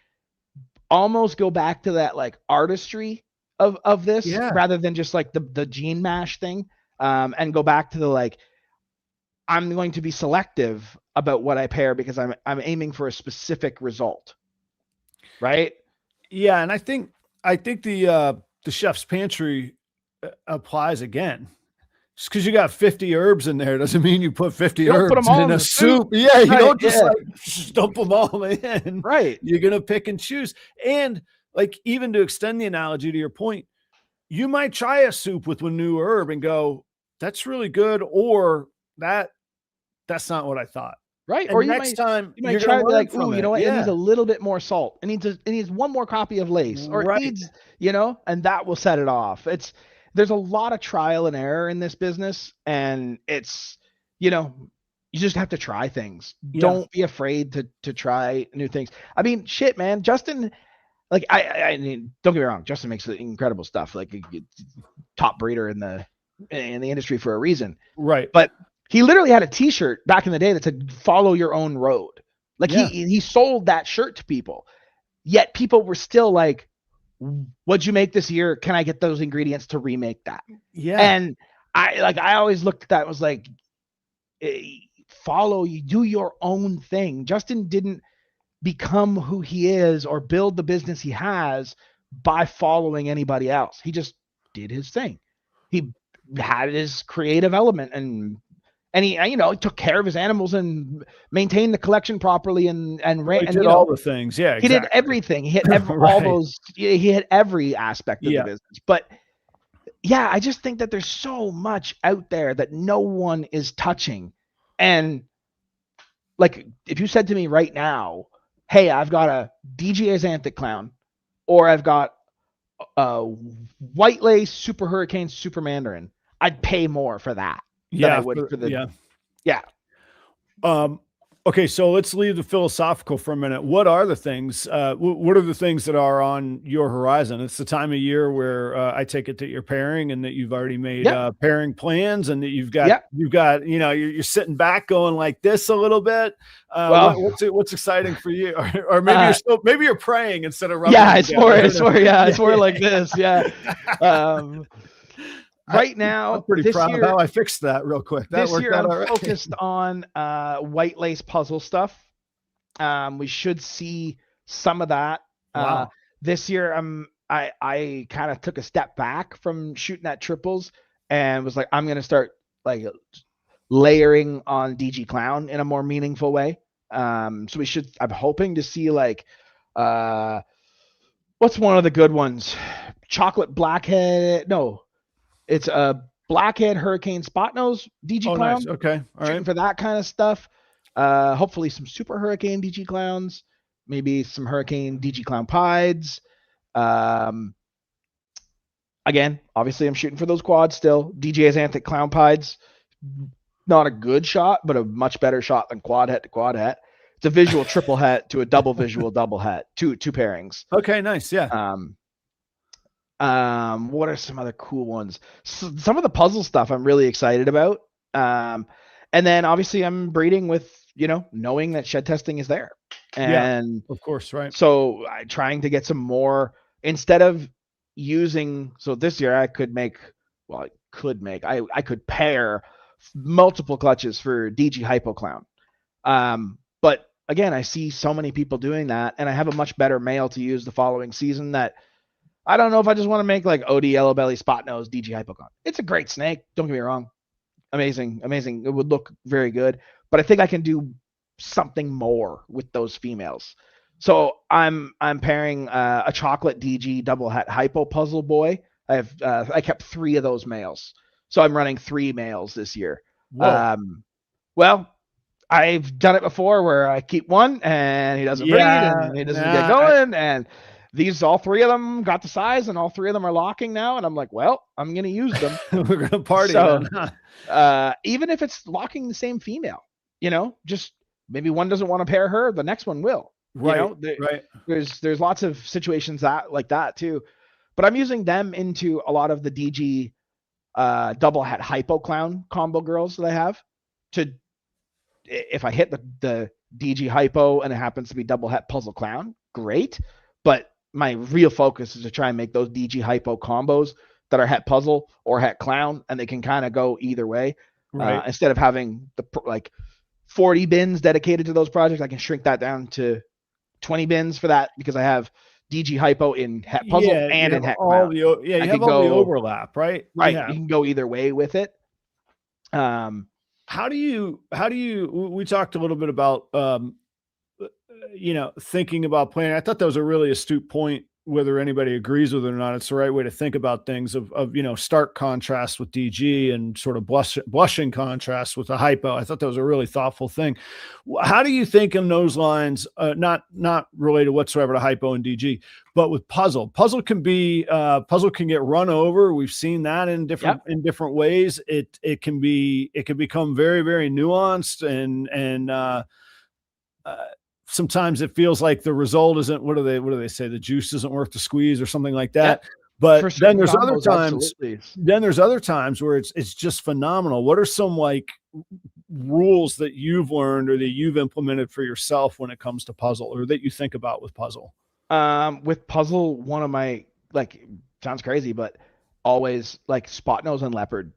B: almost go back to that like artistry of this rather than just like the gene mash thing, and go back to the like I'm going to be selective about what I pair because I'm aiming for a specific result. Right?
A: Yeah, and I think the chef's pantry applies again. Just because you got 50 herbs in there doesn't mean you put 50
B: You don't put them
A: herbs
B: all
A: in
B: in
A: a
B: the soup.
A: soup. Yeah, you
B: Right.
A: don't just
B: Yeah.
A: like dump them all in.
B: Right.
A: You're gonna pick and choose. And like, even to extend the analogy to your point, you might try a soup with a new herb and go, "That's really good," or that's not what I thought.
B: Right. Or
A: And next time
B: you might
A: you're gonna
B: try to be
A: learn
B: like, ooh,
A: from
B: you know
A: it.
B: what? It needs
A: Yeah,
B: a little bit more salt. It needs one more copy of lace, or it
A: right.
B: needs, and that will set it off. There's a lot of trial and error in this business, and you just have to try things.
A: Yeah.
B: Don't be afraid to try new things. I mean, shit, man. Justin, like I mean, don't get me wrong, Justin makes incredible stuff, like top breeder in the industry for a reason.
A: Right.
B: But he literally had a T-shirt back in the day that said "Follow your own road." Like
A: Yeah.
B: he sold that shirt to people, yet people were still like, "What'd you make this year? Can I get those ingredients to remake that?"
A: Yeah.
B: And I always looked at that and was like, follow, you do your own thing. Justin didn't become who he is or build the business he has by following anybody else. He just did his thing. He had his creative element, and he took care of his animals and maintained the collection properly, and
A: Well,
B: ran,
A: he
B: and
A: did all the things. Yeah,
B: he did
A: exactly.
B: everything. He hit all
A: Right.
B: those. He hit every aspect of the
A: Yeah.
B: business. But yeah, I just think that there's so much out there that no one is touching. And like, if you said to me right now, hey, I've got a DG Xanthic clown, or I've got a white lace super hurricane super mandarin, I'd pay more for that than I
A: Yeah.
B: would for the.
A: Yeah.
B: Yeah.
A: Um, okay, so let's leave the philosophical for a minute. What are the things? What are the things that are on your horizon? It's the time of year where I take it that you're pairing, and that you've already made
B: Yeah.
A: pairing plans, and that
B: Yeah.
A: you've got you're sitting back going like this a little bit.
B: Well,
A: What's exciting for you? Or
B: uh,
A: maybe you're praying instead of rubbing
B: yeah,
A: them together. I don't know.
B: it's more like this. Yeah. Um, right
A: I'm
B: now,
A: pretty proud of how I fixed that real quick. That
B: this
A: worked
B: year
A: out
B: I'm
A: all right.
B: focused on white lace puzzle stuff. We should see some of that.
A: Wow.
B: This year I kind of took a step back from shooting at triples and was like, I'm gonna start like layering on DG Clown in a more meaningful way. So I'm hoping to see like what's one of the good ones? Chocolate blackhead. No, it's a blackhead hurricane spot nose DG
A: Oh, nice.
B: Clown.
A: Okay. All
B: Shooting
A: right.
B: for that kind of stuff. Hopefully some super hurricane DG clowns, maybe some hurricane DG clown pieds. Um, Again, obviously I'm shooting for those quads still. DJ Xanthic clown pieds, not a good shot, but a much better shot than quad het to quad het. It's a visual triple het to a double visual double het, two pairings.
A: Okay, nice. Yeah.
B: What are some other cool ones? Some of the puzzle stuff I'm really excited about. And then obviously I'm breeding with, knowing that shed testing is there. And
A: of course, right.
B: so trying to get some more, instead of using, so this year I could pair multiple clutches for DG Hypo Clown. But again, I see so many people doing that, and I have a much better male to use the following season that I don't know if I just want to make like OD Yellow Belly Spot Nose DG Hypocon. It's a great snake. Don't get me wrong. Amazing. It would look very good, but I think I can do something more with those females. So I'm pairing a chocolate DG double hat hypo puzzle boy. I kept 3 of those males, so I'm running 3 males this year.
A: Whoa.
B: Well, I've done it before where I keep one and he doesn't breed and he doesn't get going, and all 3 of them got the size, and all 3 of them are locking now, and I'm like, well, I'm gonna use them.
A: We're gonna party
B: So,
A: then.
B: even if it's locking the same female, just maybe one doesn't want to pair her, the next one will.
A: Right. Right.
B: There's lots of situations like that too, but I'm using them into a lot of the DG double hat hypo clown combo girls that I have. To if I hit the DG hypo and it happens to be double het puzzle clown, great. But my real focus is to try and make those DG hypo combos that are het puzzle or het clown, and they can kind of go either way. Or if I hit the DG hypo and it happens to be double het puzzle clown, great. But my real focus is to try and make those DG hypo combos that are het puzzle or het clown, that are het puzzle,
A: Right.
B: Instead of having like 40 bins dedicated to those projects, I can shrink that down to 20 bins for that because I have DG Hypo in Het Puzzle
A: Yeah, you
B: and in
A: have
B: Het
A: all
B: Clown.
A: the
B: I
A: you have
B: could
A: all the
B: go
A: overlap, right?
B: right.
A: Yeah.
B: You can go either way with it.
A: How do you we talked a little bit about thinking about planning. I thought that was a really astute point, whether anybody agrees with it or not. It's the right way to think about things of stark contrast with DG and sort of blushing contrast with the hypo. I thought that was a really thoughtful thing. How do you think in those lines, not related whatsoever to hypo and DG, but with puzzle can get run over. We've seen that in different ways. It can become very, very nuanced and sometimes it feels like the result isn't, what do they say? The juice isn't worth the squeeze or something like that.
B: Yep.
A: But then there's other times,
B: absolutely.
A: where it's just phenomenal. What are some like rules that you've learned or that you've implemented for yourself when it comes to puzzle, or that you think about with puzzle?
B: With puzzle, one of my, like, sounds crazy, but always like spot nose and leopard,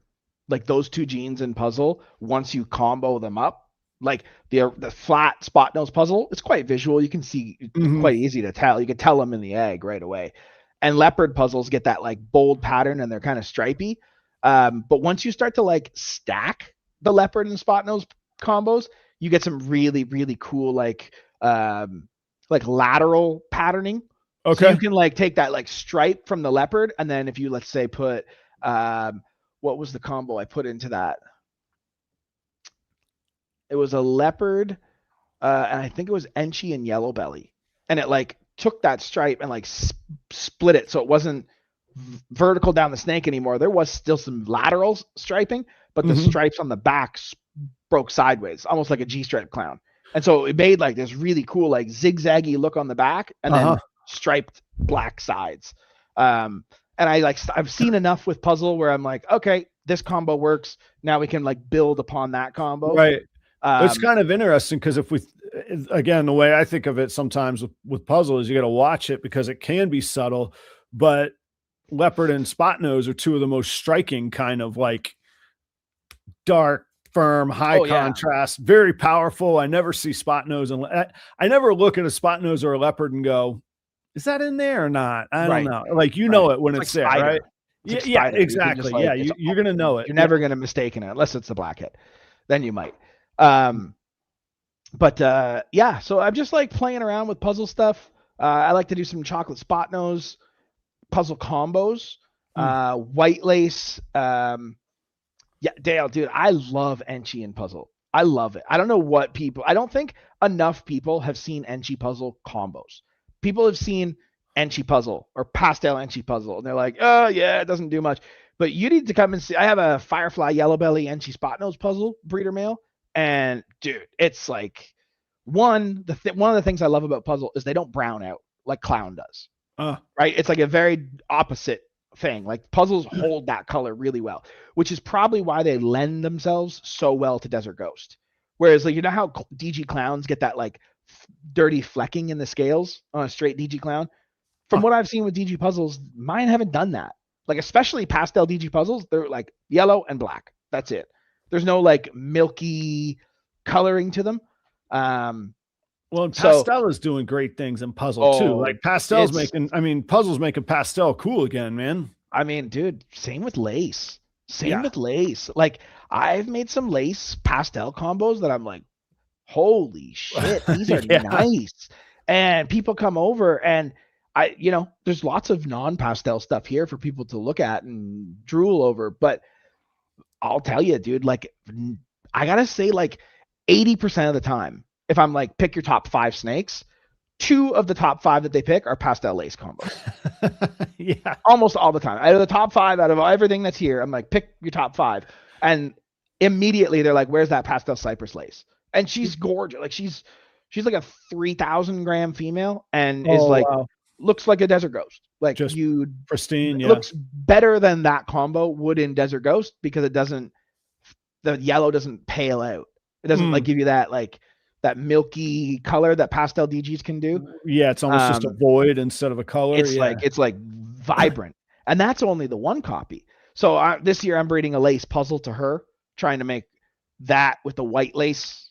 B: like those two genes in puzzle, once you combo them up, like the flat spot nose puzzle, it's quite visual. You can see, quite easy to tell. You can tell them in the egg right away. And leopard puzzles get that like bold pattern and they're kind of stripy. But once you start to like stack the leopard and spot nose combos, you get some really, really cool like lateral patterning.
A: Okay.
B: So you can like take that like stripe from the leopard, and then if you, let's say, put what was the combo I put into that? It was a leopard, and I think it was Enchi and yellow belly, and it like took that stripe and like split it so it wasn't vertical down the snake anymore. There was still some lateral striping, but the stripes on the back broke sideways, almost like a G-stripe clown. And so it made like this really cool like zigzaggy look on the back, and then striped black sides. And I've seen enough with puzzle where I'm like, okay, this combo works. Now we can like build upon that combo.
A: Right. It's kind of interesting because again, the way I think of it sometimes with puzzle is you got to watch it because it can be subtle, but leopard and spot nose are two of the most striking kind of like dark, firm, high contrast, very powerful. I never see spot nose, and I never look at a spot nose or a leopard and go, is that in there or not? I don't know. Like, know it when it's there,
B: spider.
A: right? Yeah, exactly. Like, you're going to know it.
B: You're never going to mistake it unless it's the blackhead. Then you might. So I'm just like playing around with puzzle stuff. I like to do some chocolate spot nose puzzle combos, white lace. Dale, dude, I love Enchi in puzzle. I love it. I don't know what I don't think enough people have seen Enchi puzzle combos. People have seen Enchi puzzle or pastel Enchi puzzle, and they're like, oh yeah, it doesn't do much. But you need to come and see. I have a Firefly Yellow Belly Enchi spot nose puzzle, breeder male. And dude, it's like one of the things I love about puzzle is they don't brown out like clown does. Right? It's like a very opposite thing. Like puzzles hold that color really well, which is probably why they lend themselves so well to Desert Ghost. Whereas, like, you know how DG clowns get that like dirty flecking in the scales on a straight DG clown? From what I've seen with DG puzzles, mine haven't done that. Like, especially pastel DG puzzles, they're like yellow and black. That's it. There's no like milky coloring to them.
A: Well, pastel is doing great things in puzzle too. Like puzzle's making pastel cool again, man.
B: I mean, dude, same with lace. With lace. Like, I've made some lace pastel combos that I'm like, holy shit, these are nice. And people come over, and there's lots of non-pastel stuff here for people to look at and drool over, but I'll tell you, dude, like, I gotta say, like 80% of the time, if I'm like, pick your top 5 snakes, 2 of the top 5 that they pick are pastel lace combos. Almost all the time. Out of the top 5, out of everything that's here, I'm like, pick your top 5. And immediately they're like, where's that pastel cypress lace? And she's gorgeous. Like, she's like a 3,000 gram female, and is like, looks like a Desert Ghost. Like,
A: just pristine.
B: Looks better than that combo would in Desert Ghost, because the yellow doesn't pale out. It doesn't like give you that like that milky color that pastel DGs can do.
A: Yeah, it's almost just a void instead of a color.
B: It's like vibrant, and that's only the one copy. So this year I'm breeding a lace puzzle to her, trying to make that with the white lace,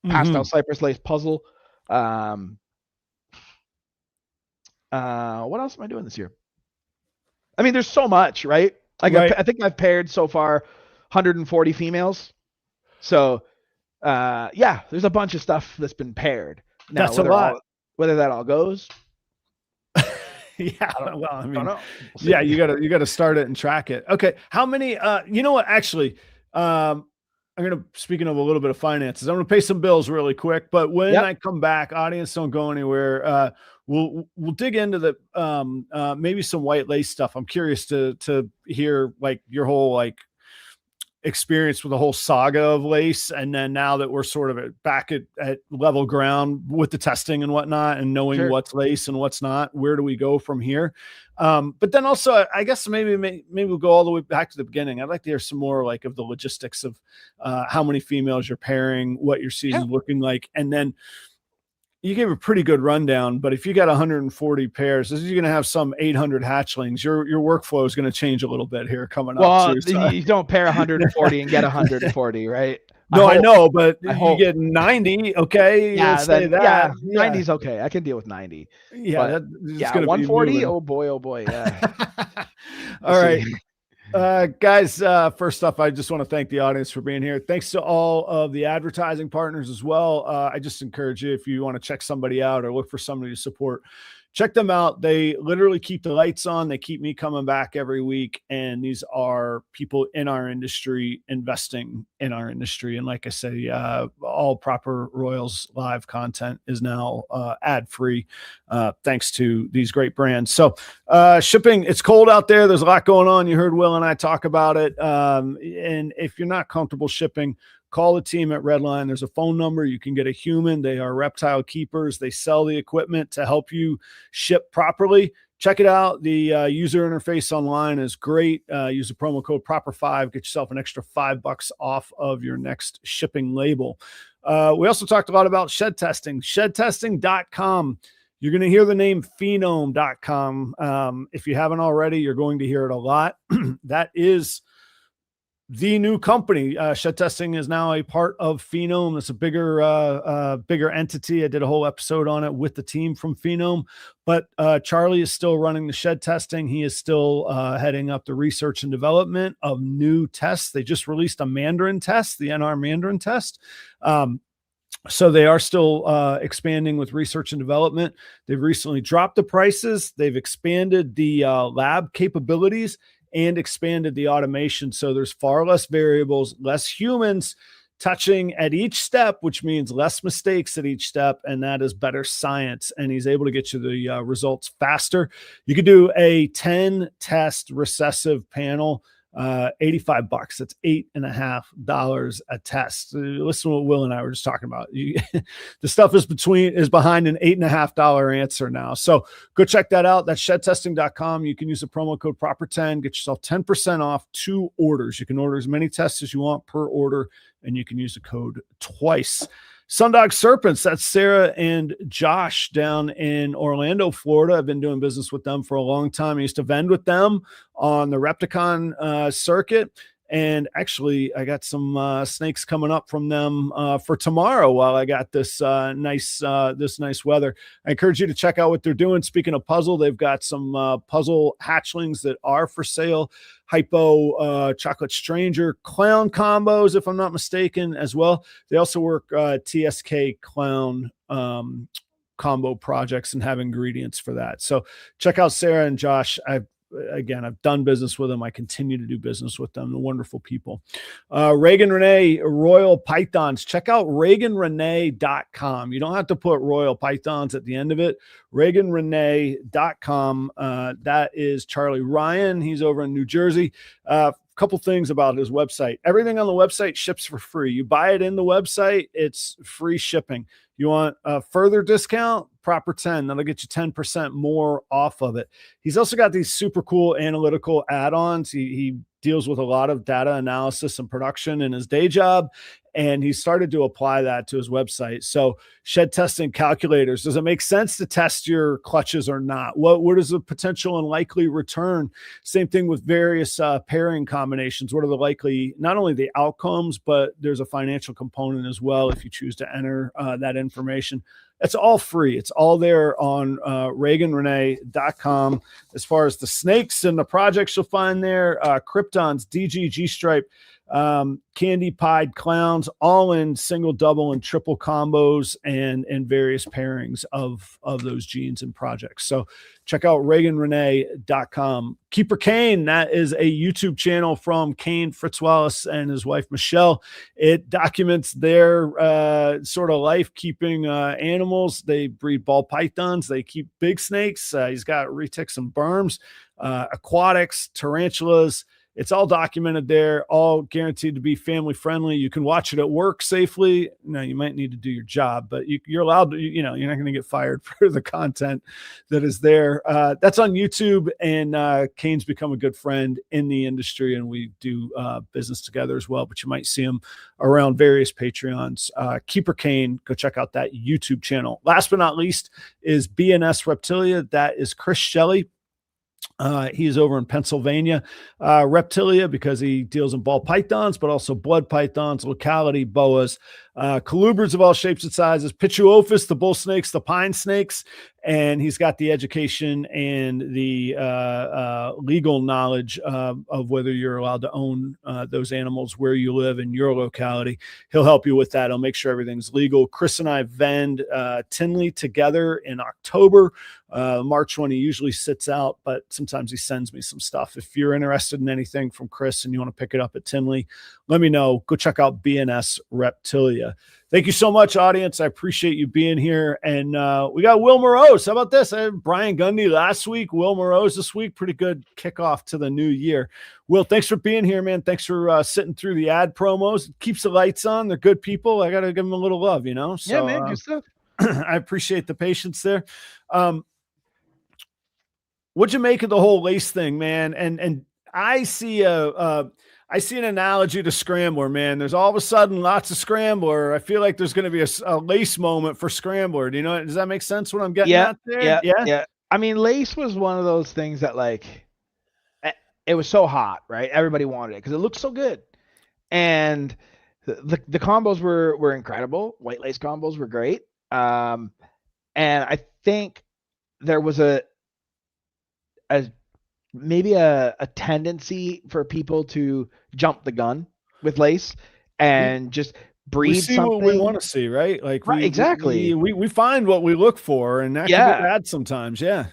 B: pastel cypress lace puzzle. What else am I doing this year? I mean, there's so much, right? Like I think I've paired so far 140 females. So there's a bunch of stuff that's been paired. Now,
A: that's a lot.
B: Whether that all goes.
A: Yeah. Well, I mean, you gotta start it and track it. Okay. How many, you know what, actually, I'm going to, speaking of a little bit of finances, I'm going to pay some bills really quick, but when I come back, audience, don't go anywhere. We'll dig into the, maybe some white lace stuff. I'm curious to hear like your whole like experience with the whole saga of lace. And then now that we're sort of back at level ground with the testing and whatnot, and knowing what's lace and what's not, where do we go from here? But then also, I guess maybe we'll go all the way back to the beginning. I'd like to hear some more like of the logistics of how many females you're pairing, what your season's looking like. And then you gave a pretty good rundown, but if you got 140 pairs, you're going to have some 800 hatchlings. Your workflow is going to change a little bit here coming up.
B: Well, you don't pair 140 and get 140, right?
A: No, I know, but you get 90. Okay.
B: Yeah. Then, that. 90 is okay. I can deal with 90.
A: Yeah.
B: 140. Oh boy. Yeah.
A: All right. Guys, first off, I just want to thank the audience for being here. Thanks to all of the advertising partners as well. I just encourage you, if you want to check somebody out or look for somebody to support, check them out. They literally keep the lights on. They keep me coming back every week. And these are people in our industry investing in our industry. And like I say, all Proper Royals live content is now ad-free, thanks to these great brands. So shipping, it's cold out there. There's a lot going on. You heard Will and I talk about it. And if you're not comfortable shipping, call the team at Redline. There's a phone number. You can get a human. They are reptile keepers. They sell the equipment to help you ship properly. Check it out. The user interface online is great. Use the promo code PROPER5. Get yourself an extra $5 off of your next shipping label. We also talked a lot about shed testing. Shedtesting.com. You're going to hear the name phenome.com. If you haven't already, you're going to hear it a lot. That is the new company. Shed Testing is now a part of Phenome. It's a bigger entity. I did a whole episode on it with the team from Phenome, but Charlie is still running the Shed Testing. He is still heading up the research and development of new tests. They just released a Mandarin test, the NR Mandarin test. So they are still expanding with research and development. They've recently dropped the prices. They've expanded the lab capabilities and expanded the automation. So there's far less variables, less humans touching at each step, which means less mistakes at each step. And that is better science. And he's able to get you the results faster. You could do a 10 test recessive panel, $85. That's $8.50 a test. Listen to what Will and I were just talking about. The stuff is behind an $8.50 answer now. So go check that out. That's shedtesting.com. You can use the promo code PROPER10, get yourself 10% off 2 orders. You can order as many tests as you want per order, and you can use the code twice. Sundog Serpents, that's Sarah and Josh down in Orlando, Florida. I've been doing business with them for a long time. I used to vend with them on the Repticon circuit. And actually, I got some snakes coming up from them for tomorrow while I got this nice weather. I encourage you to check out what they're doing. Speaking of puzzle, they've got some puzzle hatchlings that are for sale. Hypo, Chocolate Stranger, Clown combos, if I'm not mistaken, as well. They also work TSK Clown combo projects and have ingredients for that. So check out Sarah and Josh. I've done business with them. I continue to do business with them. They're wonderful people. Reagan Renee, Royal Pythons. Check out ReaganRenee.com. You don't have to put Royal Pythons at the end of it. ReaganRenee.com. That is Charlie Ryan. He's over in New Jersey. Couple things about his website. Everything on the website ships for free. You buy it in the website, it's free shipping. You want a further discount? proper 10. That'll get you 10% more off of it. He's also got these super cool analytical add-ons. He deals with a lot of data analysis and production in his day job, and he started to apply that to his website. So shed testing calculators, does it make sense to test your clutches or not? What is the potential and likely return? Same thing with various pairing combinations. What are the likely, not only the outcomes, but there's a financial component as well if you choose to enter that information. It's all free. It's all there on ReaganRenee.com. As far as the snakes and the projects you'll find there, Kryptons, DG, G-Stripe, candy pied clowns, all in single, double, and triple combos and various pairings of those genes and projects. So check out ReaganRenee.com. Keeper Kane, that is a YouTube channel from Kane Fritz Wallace and his wife Michelle. It documents their sort of life keeping animals. They breed ball pythons. They keep big snakes. He's got retics and berms, aquatics, tarantulas. It's all documented there, all guaranteed to be family friendly. You can watch it at work safely. Now, you might need to do your job, but you're allowed to, you're not going to get fired for the content that is there. That's on YouTube, and Kane's become a good friend in the industry, and we do business together as well, but you might see him around various Patreons. Keeper Kane, go check out that YouTube channel. Last but not least is BNS Reptilia. That is Chris Shelley. He's over in Pennsylvania. Reptilia, because he deals in ball pythons, but also blood pythons, locality boas, colubrids of all shapes and sizes, Pituophis, the bull snakes, the pine snakes, and he's got the education and the legal knowledge of whether you're allowed to own those animals where you live in your locality. He'll help you with that. He'll make sure everything's legal. Chris and I vend Tinley together in October. March when he usually sits out, but sometimes he sends me some stuff. If you're interested in anything from Chris and you want to pick it up at Tinley, let me know. Go check out BNS Reptilia. Thank you so much, audience. I appreciate you being here. And we got Will Moroz. How about this? I had Brian Gundy last week, Will Moroz this week. Pretty good kickoff to the new year. Will, thanks for being here, man. Thanks for sitting through the ad promos. It keeps the lights on. They're good people. I got to give them a little love, So,
B: yeah, man, good stuff.
A: I appreciate the patience there. What'd you make of the whole lace thing, man? And I see I see an analogy to scrambler, man. There's all of a sudden lots of scrambler. I feel like there's going to be a lace moment for scrambler. Do you know? Does that make sense? What I'm getting at there?
B: Yeah. I mean, lace was one of those things that, like, it was so hot, right? Everybody wanted it because it looked so good, and the combos were incredible. White lace combos were great, and I think there was maybe a tendency for people to jump the gun with lace and just breed something.
A: What we want to see, right? Like,
B: exactly.
A: We find what we look for, and that can be bad sometimes. Yeah.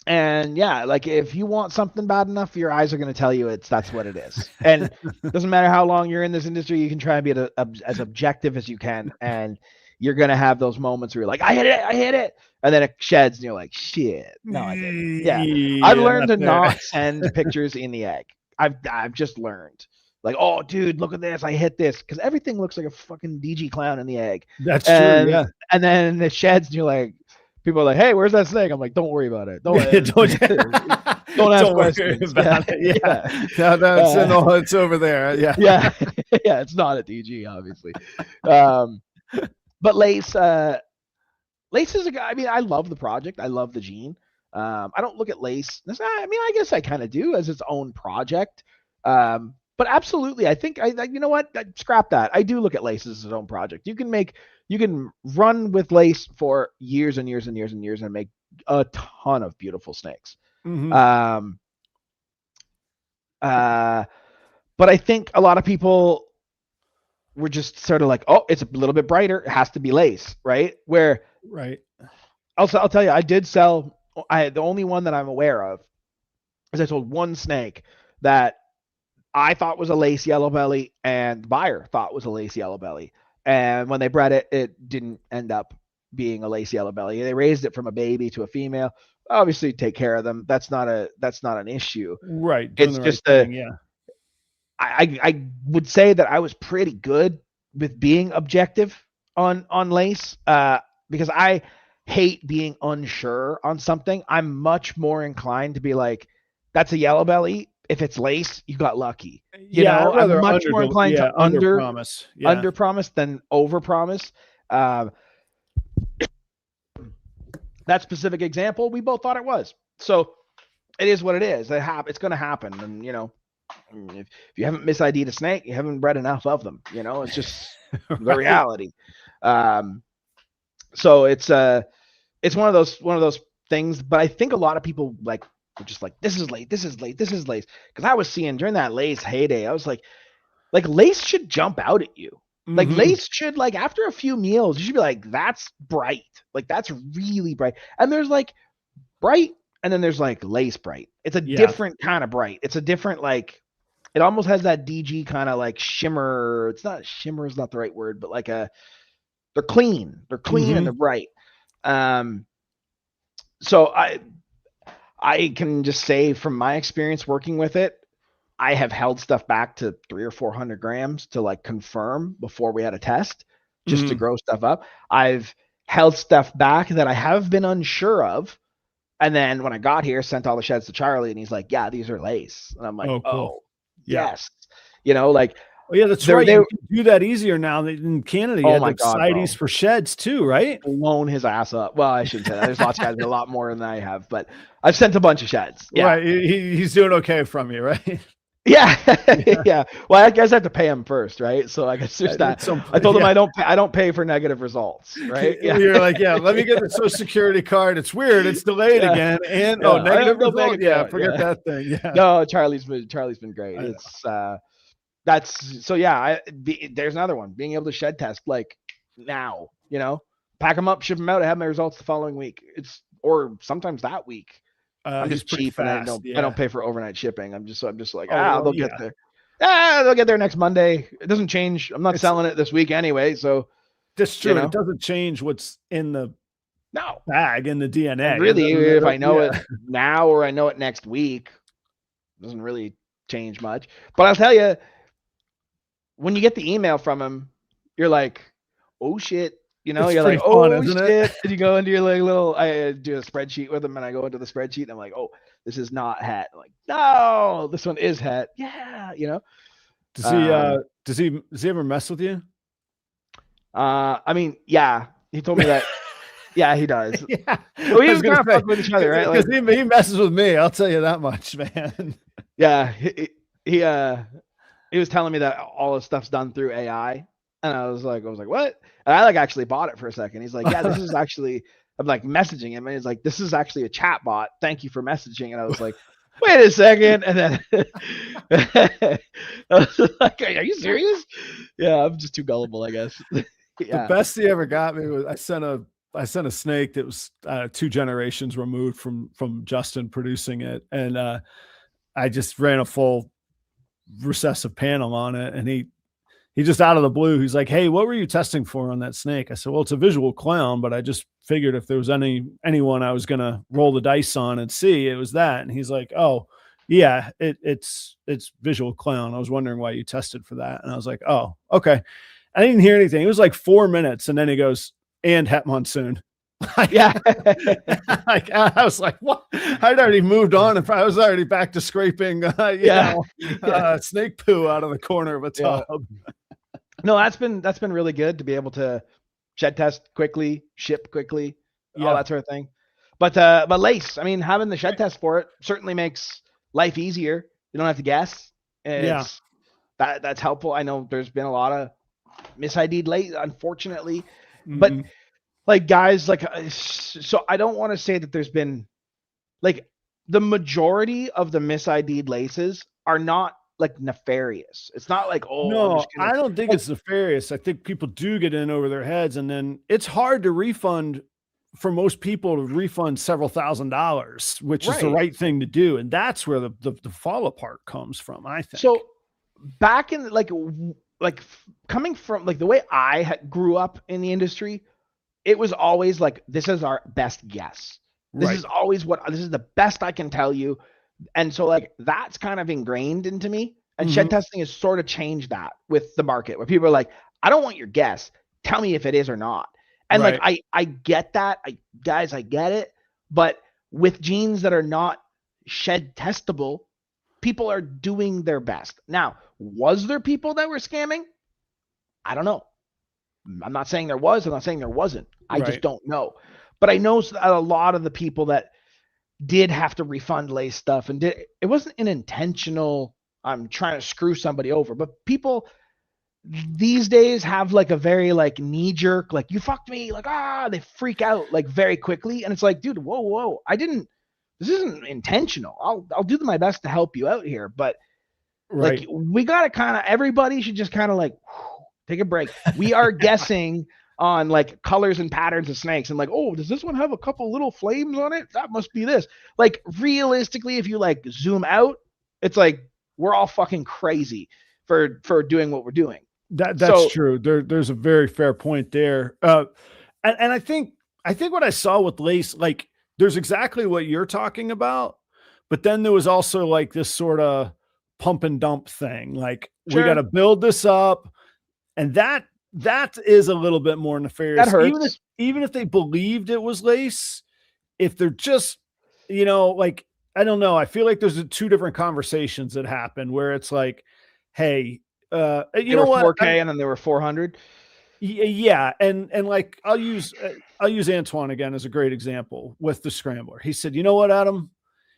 B: And like, if you want something bad enough, your eyes are going to tell you that's what it is. And it doesn't matter how long you're in this industry, you can try and be as objective as you can. And you're going to have those moments where you're like, I hit it. And then it sheds and you're like, shit. No, I didn't. Yeah. I've learned to not send pictures in the egg. I've just learned, like, oh, dude, look at this. I hit this. Because everything looks like a fucking DG clown in the egg.
A: That's true. Yeah.
B: And then it sheds and you're like, people are like, hey, where's that snake? I'm like, don't worry about it. Don't ask questions
A: about it. Yeah. No, it's over there. Yeah.
B: Yeah. Yeah. It's not a DG, obviously. But lace is a guy. I mean, I love the project. I love the gene. I don't look at lace. I mean, I guess I kind of do as its own project. But absolutely, I think you know what? Scrap that. I do look at lace as its own project. You can run with lace for years and years and years and years and make a ton of beautiful snakes.
A: Mm-hmm.
B: But I think a lot of people were just sort of like, oh, it's a little bit brighter. It has to be lace, right?
A: Right.
B: I'll tell you, I did sell. The only one that I'm aware of is I sold one snake that I thought was a lace yellow belly, and the buyer thought was a lace yellow belly. And when they bred it, it didn't end up being a lace yellow belly. They raised it from a baby to a female. Obviously, take care of them. That's not an issue.
A: Right.
B: It's just I would say that I was pretty good with being objective on lace, because I hate being unsure on something, I'm much more inclined to be like, that's a yellow belly. If it's lace, you got lucky.
A: Yeah, I'd
B: I'm
A: rather
B: much more inclined to
A: under promise. Yeah.
B: under promise than over promise. Uh, that specific example, we both thought it was. So it is what it is. It's going to happen. And, if you haven't misid'd a snake, you haven't bred enough of them. It's just
A: Right.
B: the reality. So it's one of those things. But I think a lot of people were just like, this is late, this is late, this is late. Because I was seeing during that lace heyday, I was like lace should jump out at you. Like lace should, after a few meals, you should be like, that's bright. Like that's really bright. And there's bright, and then there's lace bright. It's a different kind of bright. It's a different it almost has that DG kind of shimmer. It's not shimmer is not the right word, but they're clean. They're clean and they're bright. So I can just say from my experience working with it, I have held stuff back to 300 or 400 grams to confirm before we had a test, just to grow stuff up. I've held stuff back that I have been unsure of. And then when I got here, sent all the sheds to Charlie, and he's like, yeah, these are lace. And I'm like, oh, cool. Yes.
A: Oh, yeah, that's right. You can do that easier now in Canada. You have CITES for sheds too, right?
B: Blown his ass up. Well, I shouldn't say that. There's lots of guys with a lot more than I have, but I've sent a bunch of sheds. Yeah.
A: Right. He's doing okay from you, right?
B: Yeah. Yeah. Well, I guess I have to pay him first, right? So I guess there's that. I told him I don't pay for negative results, right?
A: Yeah. You're like, yeah, let me get the Social Security card. It's weird. It's delayed again. And negative result. Yeah, forget that thing. Yeah.
B: No, Charlie's been great. It's there's another one. Being able to shed test now, pack them up, ship them out. I have my results the following week. Or sometimes that week. I'm just cheap fast, and I don't pay for overnight shipping. I'm just like, they'll get there. They'll get there next Monday. It doesn't change. I'm not selling it this week anyway. So
A: that's true. It doesn't change what's in the bag in the DNA.
B: And really, if I know it now or I know it next week, it doesn't really change much. But I'll tell you, when you get the email from him, you're like, oh shit. You're like, oh shit. And you go into your little, I do a spreadsheet with him, and I go into the spreadsheet and I'm like, oh, this is not het. I'm like, no, this one is het. Yeah.
A: Does he ever mess with you?
B: I mean, yeah, he told me that. Yeah, he does.
A: Yeah.
B: Well, he was going to fuck with each other, right?
A: Because he messes with me. I'll tell you that much, man.
B: Yeah. He was telling me that all his stuff's done through AI. And I was like, what? And I actually bought it for a second. He's like, yeah, this is actually, I'm messaging him. And he's like, this is actually a chat bot. Thank you for messaging. And I was like, wait a second. And then I was like, are you serious? Yeah, I'm just too gullible, I guess.
A: The best he ever got me was I sent a snake that was 2 generations removed from Justin producing it. And I just ran a full recessive panel on it. And he just out of the blue, he's like, hey, what were you testing for on that snake? I said, well, it's a visual clown, but I just figured if there was anyone I was going to roll the dice on and see, it was that. And he's like, oh yeah, it's visual clown. I was wondering why you tested for that. And I was like, oh, okay. I didn't hear anything. It was 4 minutes. And then he goes, and het monsoon.
B: Yeah.
A: I was like, what? I'd already moved on. And I was already back to scraping, snake poo out of the corner of a tub. Yeah.
B: No, that's been really good to be able to shed test quickly, ship quickly, all that sort of thing. But lace, I mean, having the shed test for it certainly makes life easier. You don't have to guess. That's helpful. I know there's been a lot of misid'd lace, unfortunately, but guys, so I don't want to say that there's been the majority of the misid'd laces are not nefarious. It's not
A: no, I don't think it's nefarious. I think people do get in over their heads, and then it's hard to refund for most people to refund several $1,000s, which is the right thing to do. And that's where the fall apart comes from, I think.
B: So back in coming from the way I grew up in the industry, it was always this is our best guess. This is always this is the best I can tell you. And so that's kind of ingrained into me. And shed testing has sort of changed that with the market, where people are like, I don't want your guess. Tell me if it is or not. And like, I get that. Guys, I get it. But with genes that are not shed testable, people are doing their best. Now, was there people that were scamming? I don't know. I'm not saying there was. I'm not saying there wasn't. I just don't know. But I know a lot of the people that did have to refund lace stuff, and it wasn't an intentional, I'm trying to screw somebody over, but people these days have like a very like knee jerk, like you fucked me, like, they freak out like very quickly. And it's like, dude, whoa, this isn't intentional. I'll do my best to help you out here. But like, we got to everybody should just kind of like take a break. We are guessing on like colors and patterns of snakes, and like, oh, does this one have a couple little flames on it? That must be this. Like, realistically, if you like zoom out, it's like we're all fucking crazy for doing what we're doing.
A: That's true. There's a very fair point there. And I think what I saw with lace, like, there's exactly what you're talking about, but then there was also like this sort of pump and dump thing. Like, we got to build this up, and that is a little bit more nefarious. That hurts. Even if they believed it was lace, if they're just, like, I don't know. I feel like there's two different conversations that happen where it's like, hey, you know what?
B: 4K and then there were 400.
A: Yeah. And like, I'll use Antoine again as a great example with the scrambler. He said, you know what, Adam,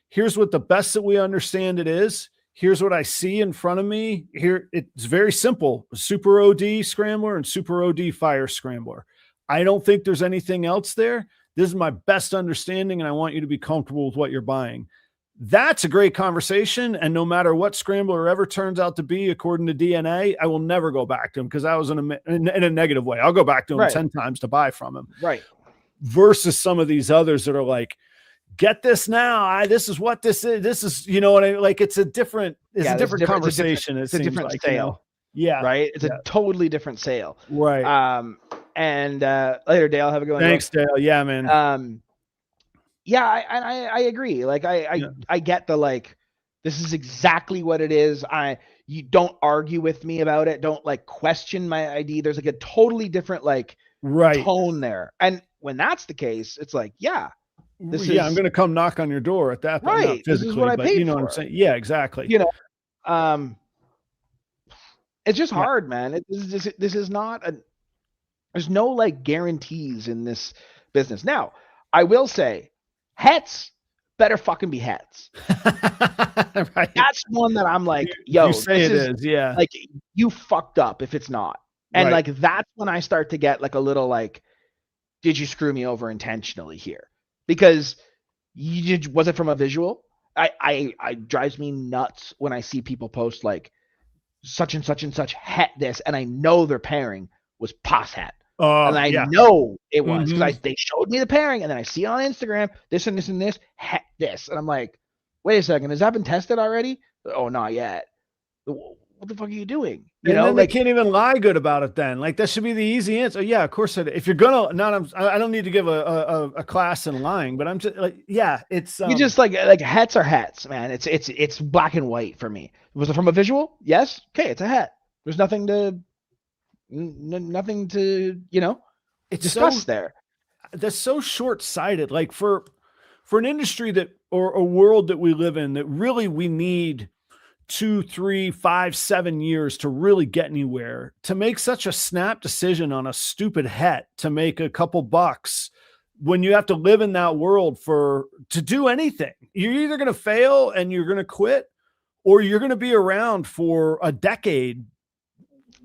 A: here's what the best that we understand it is. Here's what I see in front of me here. It's very simple: super OD scrambler and super OD fire scrambler. I don't think there's anything else there. This is my best understanding, and I want you to be comfortable with what you're buying. That's a great conversation. And no matter what scrambler ever turns out to be, according to DNA, I will never go back to him because I was in a negative way. I'll go back to him 10 times to buy from him.
B: Right.
A: Versus some of these others that are like, get this now. This is what this is. This is, you know what I mean? Like, it's a different conversation.
B: It's a different
A: like,
B: sale.
A: Yeah.
B: Right. It's a totally different sale.
A: Right.
B: And later, Dale, have a good one.
A: Thanks, Dale. Yeah, man.
B: Yeah, I agree. Like, I get the, like, this is exactly what it is. You don't argue with me about it. Don't like question my ID. There's like a totally different like tone there. And when that's the case, it's like, I'm going to come knock on your door at that point. Right. This is what I paid for.
A: What I'm saying? Yeah, exactly.
B: It's just hard, man. This is not there's no like guarantees in this business. Now, I will say, hets better fucking be hets.
A: Right.
B: That's one that I'm like, yo,
A: you say it is, yeah.
B: Like, you fucked up if it's not. And like, that's when I start to get like a little like, did you screw me over intentionally here? Because was it from a visual? I drives me nuts when I see people post like such and such and such het this, and I know their pairing was pos het. And I know it was because they showed me the pairing, and then I see it on Instagram, this and this and this, het this. And I'm like, wait a second, has that been tested already? Oh, not yet. What the fuck are you doing?
A: You know, they can't even lie good about it then. Like, that should be the easy answer. Yeah, of course. If you're gonna I don't need to give a class in lying, but I'm just like, it's
B: you just like hets are hets, man. It's black and white for me. Was it from a visual? Yes. Okay, it's a het. There's nothing to
A: it's
B: discuss there.
A: That's so short-sighted. Like, for an industry that, or a world that we live in, that really we need 2, 3, 5, 7 years to really get anywhere, to make such a snap decision on a stupid het to make a couple bucks when you have to live in that world to do anything. You're either going to fail and you're going to quit, or you're going to be around for a decade.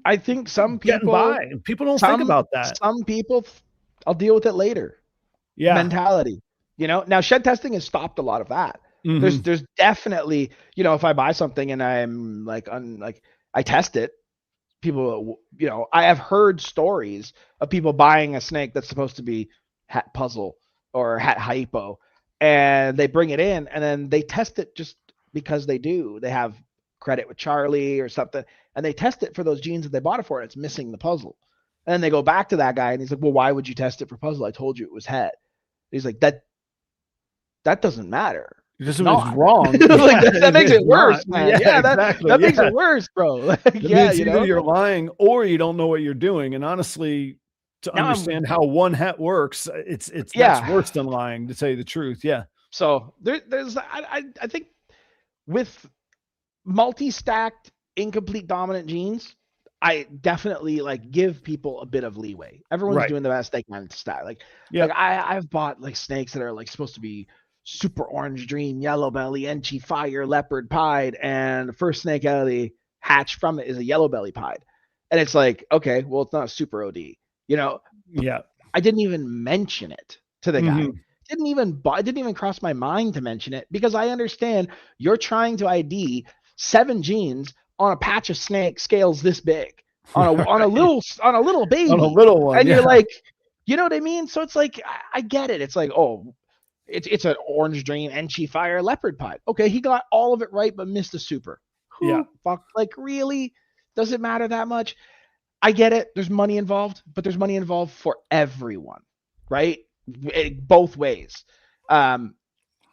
B: I think some people
A: don't think about that.
B: Some people, I'll deal with it later. Yeah. Mentality, now shed testing has stopped a lot of that. Mm-hmm. There's definitely, if I buy something and I'm like, I test it, people, I have heard stories of people buying a snake that's supposed to be hat puzzle or hat hypo, and they bring it in and then they test it just because they have credit with Charlie or something, and they test it for those genes that they bought it for, and it's missing the puzzle. And then they go back to that guy and he's like, well, why would you test it for puzzle? I told you it was het. He's like, that doesn't matter.
A: It's wrong.
B: That makes it worse, man. That makes it worse, bro.
A: Either you're lying or you don't know what you're doing. And honestly, to
B: now
A: understand how one hat works. That's
B: yeah.
A: worse than lying, to tell you the truth. Yeah.
B: So there's I think with multi-stacked incomplete dominant genes, I definitely like give people a bit of leeway. Everyone's
A: Right.
B: doing the best they can to stack.
A: Yep.
B: Like I've bought like snakes that are like supposed to be super orange dream, yellow belly, enchi fire, leopard pied, and the first snake out of the hatch from it is a yellow belly pied. And it's like, okay, well, it's not a super OD. You know,
A: Yeah.
B: I didn't even mention it to the guy.
A: Mhm.
B: It didn't even cross my mind to mention it because I understand you're trying to ID 7 genes on a patch of snake scales this big on a
A: Right.
B: on a little
A: On a
B: baby,
A: little one.
B: and you're
A: Yeah.
B: like, you know what I mean? So it's like I get it. It's like, oh, it's an orange dream enchi fire leopard pied. Okay, he got all of it right but missed the super.
A: Yeah.
B: Who fuck, like, really? Does it matter that much? I get it. There's money involved, but there's money involved for everyone, right? Both ways. Um,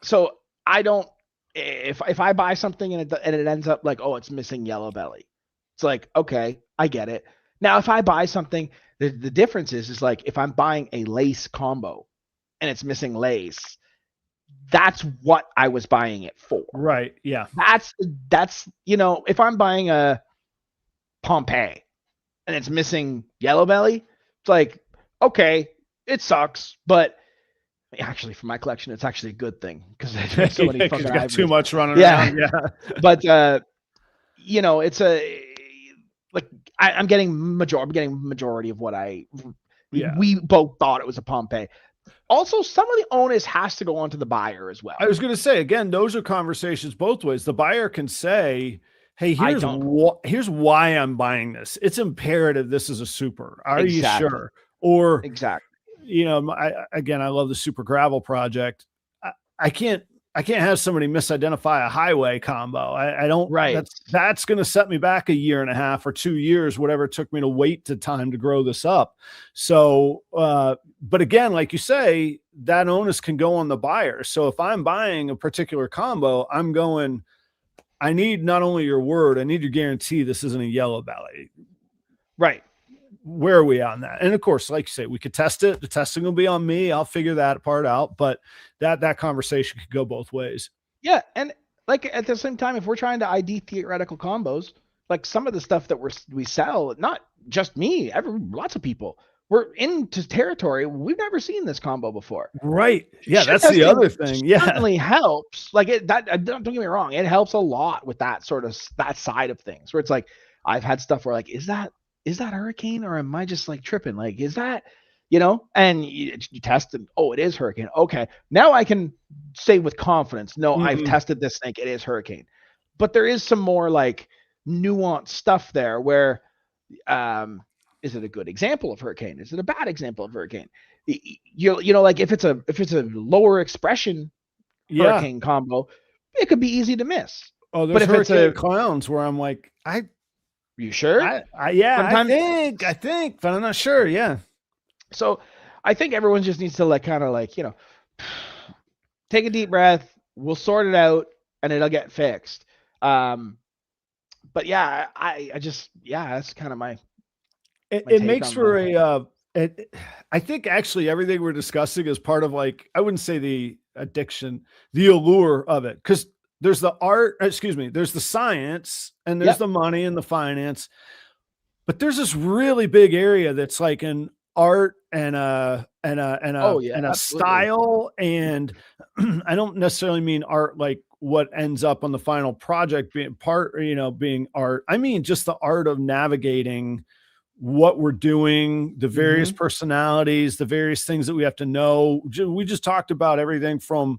B: so I don't. If I buy something and it ends up like, oh, it's missing yellow belly, it's like, okay, I get it. Now if I buy something, the difference is like if I'm buying a lace combo and it's missing lace, that's what I was buying it for.
A: Right. Yeah.
B: That's if I'm buying a Pompeii and it's missing yellow belly, it's like, okay, it sucks, but actually for my collection, it's actually a good thing because there's so many
A: Because
B: fucking
A: you got too
B: hybrids.
A: much running
B: Yeah,
A: around. Yeah.
B: but it's a like I'm getting majority of what
A: Yeah.
B: we both thought it was a Pompeii. Also, some of the onus has to go on to the buyer as well.
A: I was going to say, again, those are conversations both ways. The buyer can say, hey, here's why I'm buying this. It's imperative this is a super. Are you sure? Or,
B: exactly.
A: I love the Super Gravel project. I can't have somebody misidentify a highway combo. I don't.
B: Right.
A: That's going to set me back a year and a half or 2 years, whatever it took me to wait to time to grow this up. So, but again, like you say, that onus can go on the buyer. So if I'm buying a particular combo, I'm going, I need not only your word, I need your guarantee this isn't a yellow belly.
B: Right.
A: Where are we on that? And of course, like you say, we could test it. The testing will be on me. I'll figure that part out. But that conversation could go both ways.
B: Yeah, and like at the same time, if we're trying to ID theoretical combos, like some of the stuff that we sell, not just me, lots of people, we're into territory we've never seen this combo before.
A: Right. Yeah, that's the other thing. Yeah,
B: certainly helps. Like don't get me wrong, it helps a lot with that side of things. Where it's like I've had stuff where like, is that hurricane or am I just like tripping? Like, is that, and you test it. Oh, it is hurricane. Okay. Now I can say with confidence, no, I've tested this snake. It is hurricane. But there is some more like nuanced stuff there where, is it a good example of hurricane? Is it a bad example of hurricane? Like if it's a lower expression hurricane combo, it could be easy to miss.
A: Oh, there's hurricane clowns where I'm like,
B: you sure?
A: I think, but I'm not sure. Yeah.
B: So I think everyone just needs to like kind of like, take a deep breath. We'll sort it out and it'll get fixed. But yeah, that's kind of my
A: it makes for I think actually everything we're discussing is part of like, I wouldn't say the addiction, the allure of it. Cause there's the there's the science and there's the money and the finance, but there's this really big area that's like an art and a style. And I don't necessarily mean art like what ends up on the final project being art. I mean, just the art of navigating what we're doing, the various personalities, the various things that we have to know. We just talked about everything from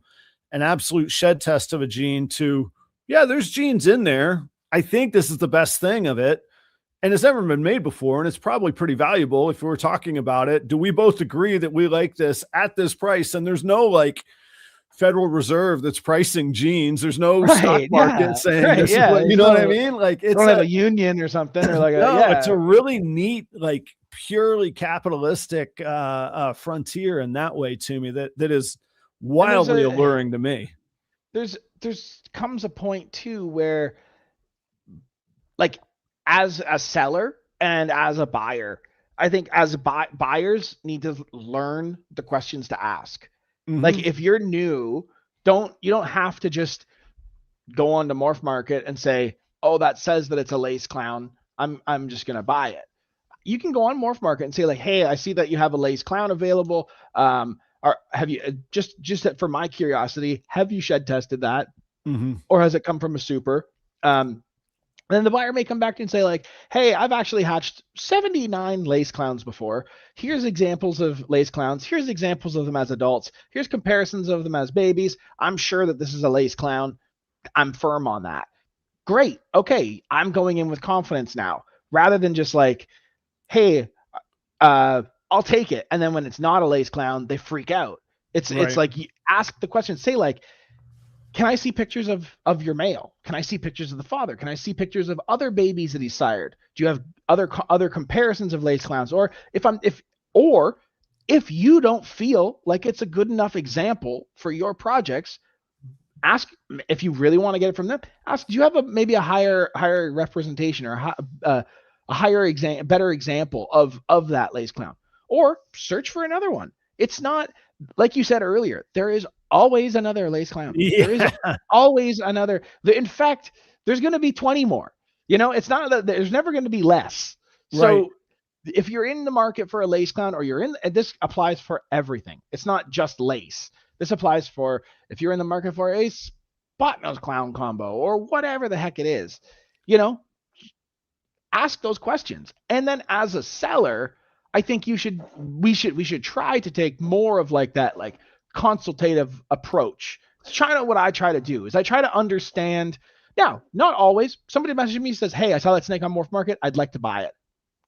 A: an absolute shed test of a gene to, there's genes in there. I think this is the best thing of it. And it's never been made before. And it's probably pretty valuable if we're talking about it. Do we both agree that we like this at this price? And there's no like Federal Reserve that's pricing genes. There's no stock market saying this is what, you know what I mean? Like it's
B: don't have a union or something or like
A: it's a really neat, like purely capitalistic frontier in that way to me that is wildly alluring to me.
B: There's comes a point too where like as a seller and as a buyer, I think as buyers need to learn the questions to ask. Like
A: Mhm.
B: if you're new, you don't have to just go on to Morph Market and say, "Oh, that says that it's a lace clown. I'm just gonna buy it." You can go on Morph Market and say like, "Hey, I see that you have a lace clown available. Or have you just for my curiosity, have you shed tested that,
A: Mhm.
B: or has it come from a super?" Um, then the buyer may come back and say like, "Hey, I've actually hatched 79 lace clowns before. Here's examples of lace clowns. Here's examples of them as adults. Here's comparisons of them as babies. I'm sure that this is a lace clown. I'm firm on that." Great. Okay, I'm going in with confidence now, rather than just like, "Hey, I'll take it." And then when it's not a lace clown, they freak out. It's
A: Right.
B: like you ask the question, say like, "Can I see pictures of your male? Can I see pictures of the father? Can I see pictures of other babies that he sired? Do you have other comparisons of lace clowns?" Or if you don't feel like it's a good enough example for your projects, ask. If you really want to get it from them, ask, "Do you have maybe a higher representation, or a higher better example of that lace clown?" Or search for another one. It's not, like you said earlier, there is always another lace clown. There is
A: Yeah.
B: always another. In fact, there's going to be 20 more. It's not that there's never going to be less.
A: Right.
B: So if you're in the market for a lace clown, or and this applies for everything. It's not just lace. This applies for if you're in the market for a spot nose clown combo, or whatever the heck it is, you know, ask those questions. And then as a seller, I think we should try to take more of like that, like consultative approach. It's trying to, what I try to do is I try to understand. Now, not always. Somebody messages me, says, "Hey, I saw that snake on Morph Market. I'd like to buy it."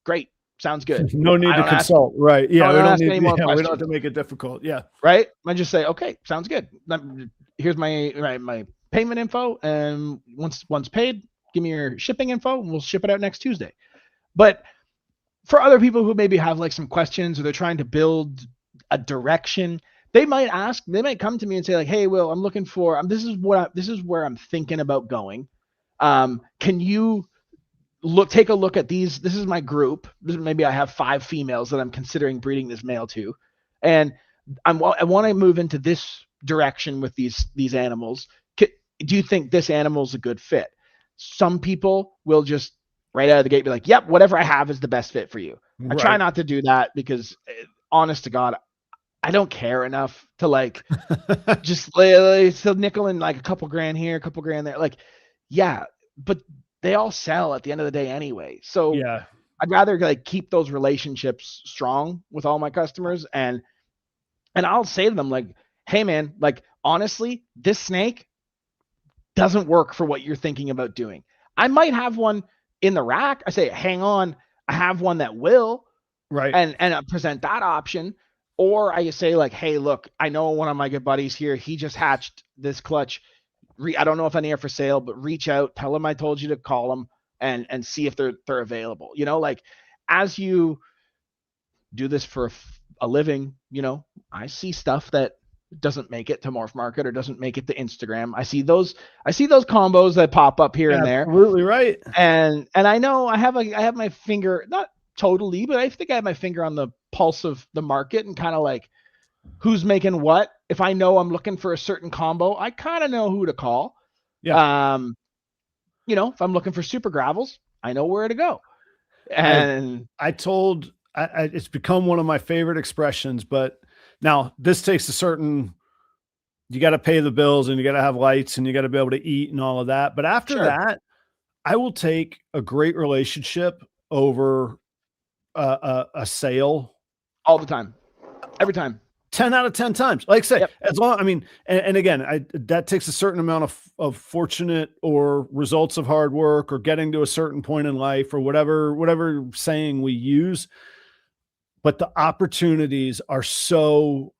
B: Great. Sounds good.
A: No need
B: I
A: to
B: don't ask
A: consult. Right. Yeah, we
B: don't
A: don't
B: ask
A: need
B: any more
A: we don't have to
B: questions.
A: make it difficult. Yeah.
B: Right? I just say, "Okay, sounds good. Here's my payment info, and once paid, give me your shipping info, and we'll ship it out next Tuesday." But for other people who maybe have like some questions, or they're trying to build a direction, they might come to me and say like, "Hey, Will, I'm looking for this is where I'm thinking about going. Can you take a look at these? This is my group. Maybe I have 5 females that I'm considering breeding this male to, and I want to move into this direction with these animals. Do you think this animal is a good fit?" Some people will just right out of the gate be like, "Yep, whatever I have is the best fit for you." I try
A: Right.
B: not to do that because, honest to God, I don't care enough to like just it's a nickel and like a couple grand here, a couple grand there. Like, yeah, but they all sell at the end of the day anyway. So
A: Yeah.
B: I'd rather like keep those relationships strong with all my customers, and I'll say to them like, "Hey man, like honestly, this snake doesn't work for what you're thinking about doing. I might have one in the rack." I say, "Hang on, I have one that will,"
A: Right.
B: and I present that option. Or I say like, "Hey, look, I know one of my good buddies here. He just hatched this clutch. I don't know if any are for sale, but reach out, tell them I told you to call them, and see if they're available." Like as you do this for a living, I see stuff that doesn't make it to Morph Market or doesn't make it to Instagram. I see those combos that pop up here and there,
A: Absolutely right.
B: and I know I have my finger, not totally, but I think I have my finger on the pulse of the market, and kind of like who's making what. If I know I'm looking for a certain combo, I kind of know who to call.
A: Yeah.
B: Um, if I'm looking for super gravels, I know where to go.
A: I
B: And
A: I told it's become one of my favorite expressions, but now this takes a certain you got to pay the bills and you got to have lights and you got to be able to eat and all of that. But after
B: sure,
A: that, I will take a great relationship over a sale
B: all the time, every time.
A: 10 out of 10 times. Like I say,
B: Yep,
A: as long, I mean, and again, that takes a certain amount of fortunate or results of hard work or getting to a certain point in life or whatever saying we use. But the opportunities are so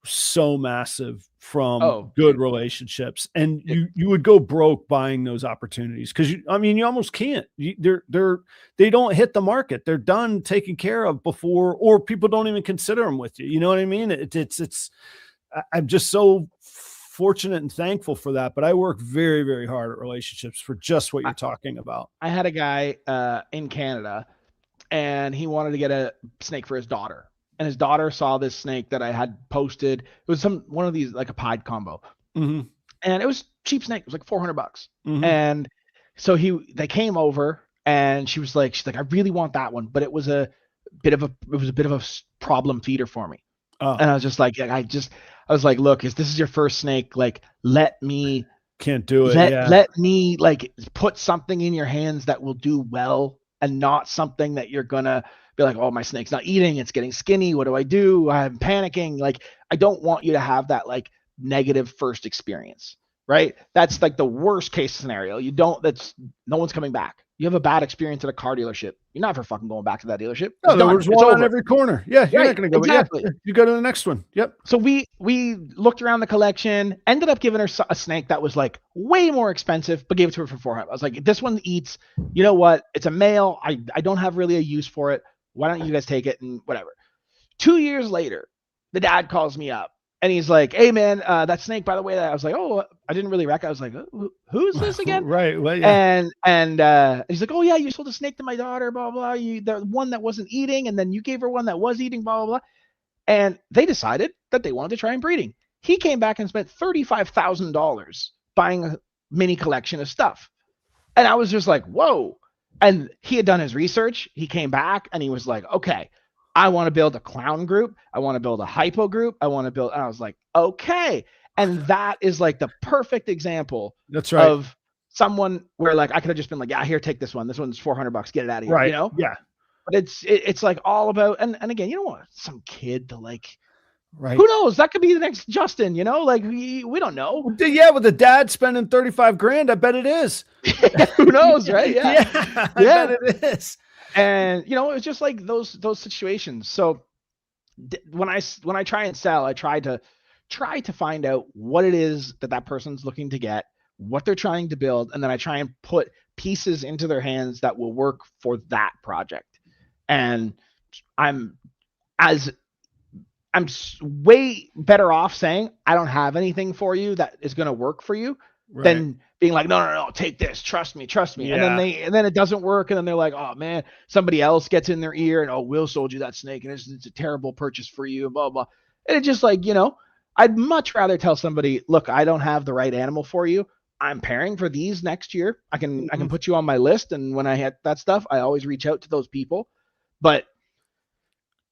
A: massive from
B: oh,
A: good relationships, and
B: it,
A: you would go broke buying those opportunities because I mean, you almost can't. They don't hit the market. They're done taken care of before, or people don't even consider them with you. You know what I mean? I'm just so fortunate and thankful for that. But I work very, very hard at relationships for just what
B: I,
A: you're talking about.
B: I had a guy in Canada, and he wanted to get a snake for his daughter. And his daughter saw this snake that I had posted. It was one of these, like a pied combo.
A: Mm-hmm.
B: And it was cheap snake. It was like $400.
A: Mm-hmm.
B: And so they came over, and she's like, I really want that one, but it was a bit of a problem feeder for me.
A: Oh.
B: And I was just like, I was like, look, this is your first snake, like, let me
A: can't do it.
B: Let me like put something in your hands that will do well, and not something that you're gonna be like, oh, my snake's not eating, it's getting skinny, what do I do? I'm panicking. Like, I don't want you to have that like negative first experience, right? That's like the worst case scenario. No one's coming back. You have a bad experience at a car dealership, you're not for fucking going back to that dealership.
A: No, there's one on every corner. Yeah, you're not going to go.
B: Exactly.
A: Yeah, you go to the next one. Yep.
B: So we looked around the collection, ended up giving her a snake that was like way more expensive, but gave it to her for $400. I was like, this one eats. You know what? It's a male. I don't have really a use for it. Why don't you guys take it and whatever? 2 years later, the dad calls me up. And he's like, hey, man, that snake, by the way, I was like, oh, I didn't really recognize. I was like, who's this again?
A: Right. Well, yeah.
B: And he's like, oh, yeah, you sold a snake to my daughter, blah, blah, blah. The one that wasn't eating, and then you gave her one that was eating, blah, blah, blah. And they decided that they wanted to try breeding. He came back and spent $35,000 buying a mini collection of stuff. And I was just like, whoa. And he had done his research. He came back and he was like, okay, I want to build a clown group. I want to build a hypo group. And I was like, okay. And that is like the perfect example.
A: That's right.
B: Of someone where like I could have just been like, yeah, here, take this one. This one's $400. Get it out of here.
A: Right.
B: You know?
A: Yeah.
B: But it's like all about, and again, you don't want some kid to like,
A: right.
B: Who knows? That could be the next Justin, you know, like we don't know.
A: Yeah. With the dad spending $35,000, I bet it is.
B: Who knows? Right. Yeah.
A: I bet it is.
B: And you know, it's just like those situations. So when I try and sell, I try to find out what it is that person's looking to get, what they're trying to build, and then I try and put pieces into their hands that will work for that project. And I'm way better off saying I don't have anything for you that is going to work for you, right, than being like, no, take this, trust me. Yeah. And then it doesn't work. And then they're like, oh man, somebody else gets in their ear and, oh, Will sold you that snake and it's a terrible purchase for you, blah, blah. And it's just like, you know, I'd much rather tell somebody, look, I don't have the right animal for you. I'm pairing for these next year. I can put you on my list. And when I hit that stuff, I always reach out to those people. But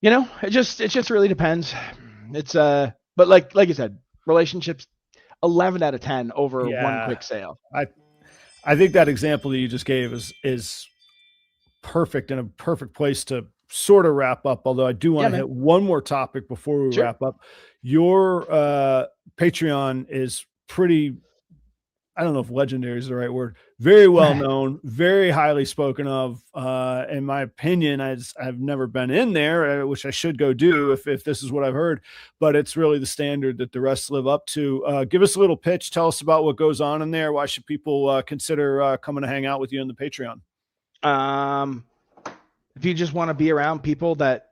B: you know, it just really depends. It's but like you said, relationships 11 out of 10 over one quick sale.
A: I think that example that you just gave is perfect and a perfect place to sort of wrap up. Although I do want to hit one more topic before we wrap up. Your Patreon is pretty, I don't know if legendary is the right word, very well known, very highly spoken of. In my opinion, I've never been in there, which I should go do if this is what I've heard, but it's really the standard that the rest live up to. Give us a little pitch. Tell us about what goes on in there. Why should people consider coming to hang out with you in the Patreon?
B: If you just want to be around people that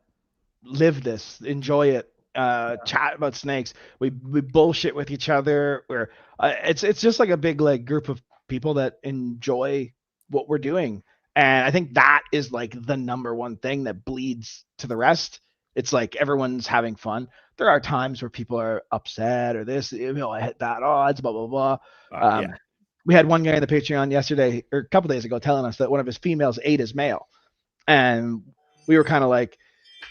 B: live this, enjoy it, chat about snakes, we bullshit with each other, where it's just like a big like group of people that enjoy what we're doing. And I think that is like the number one thing that bleeds to the rest. It's like everyone's having fun. There are times where people are upset or this, you know, I hit that odds, blah, blah, blah. We had one guy in the Patreon yesterday or a couple days ago telling us that one of his females ate his male. And we were kind of like,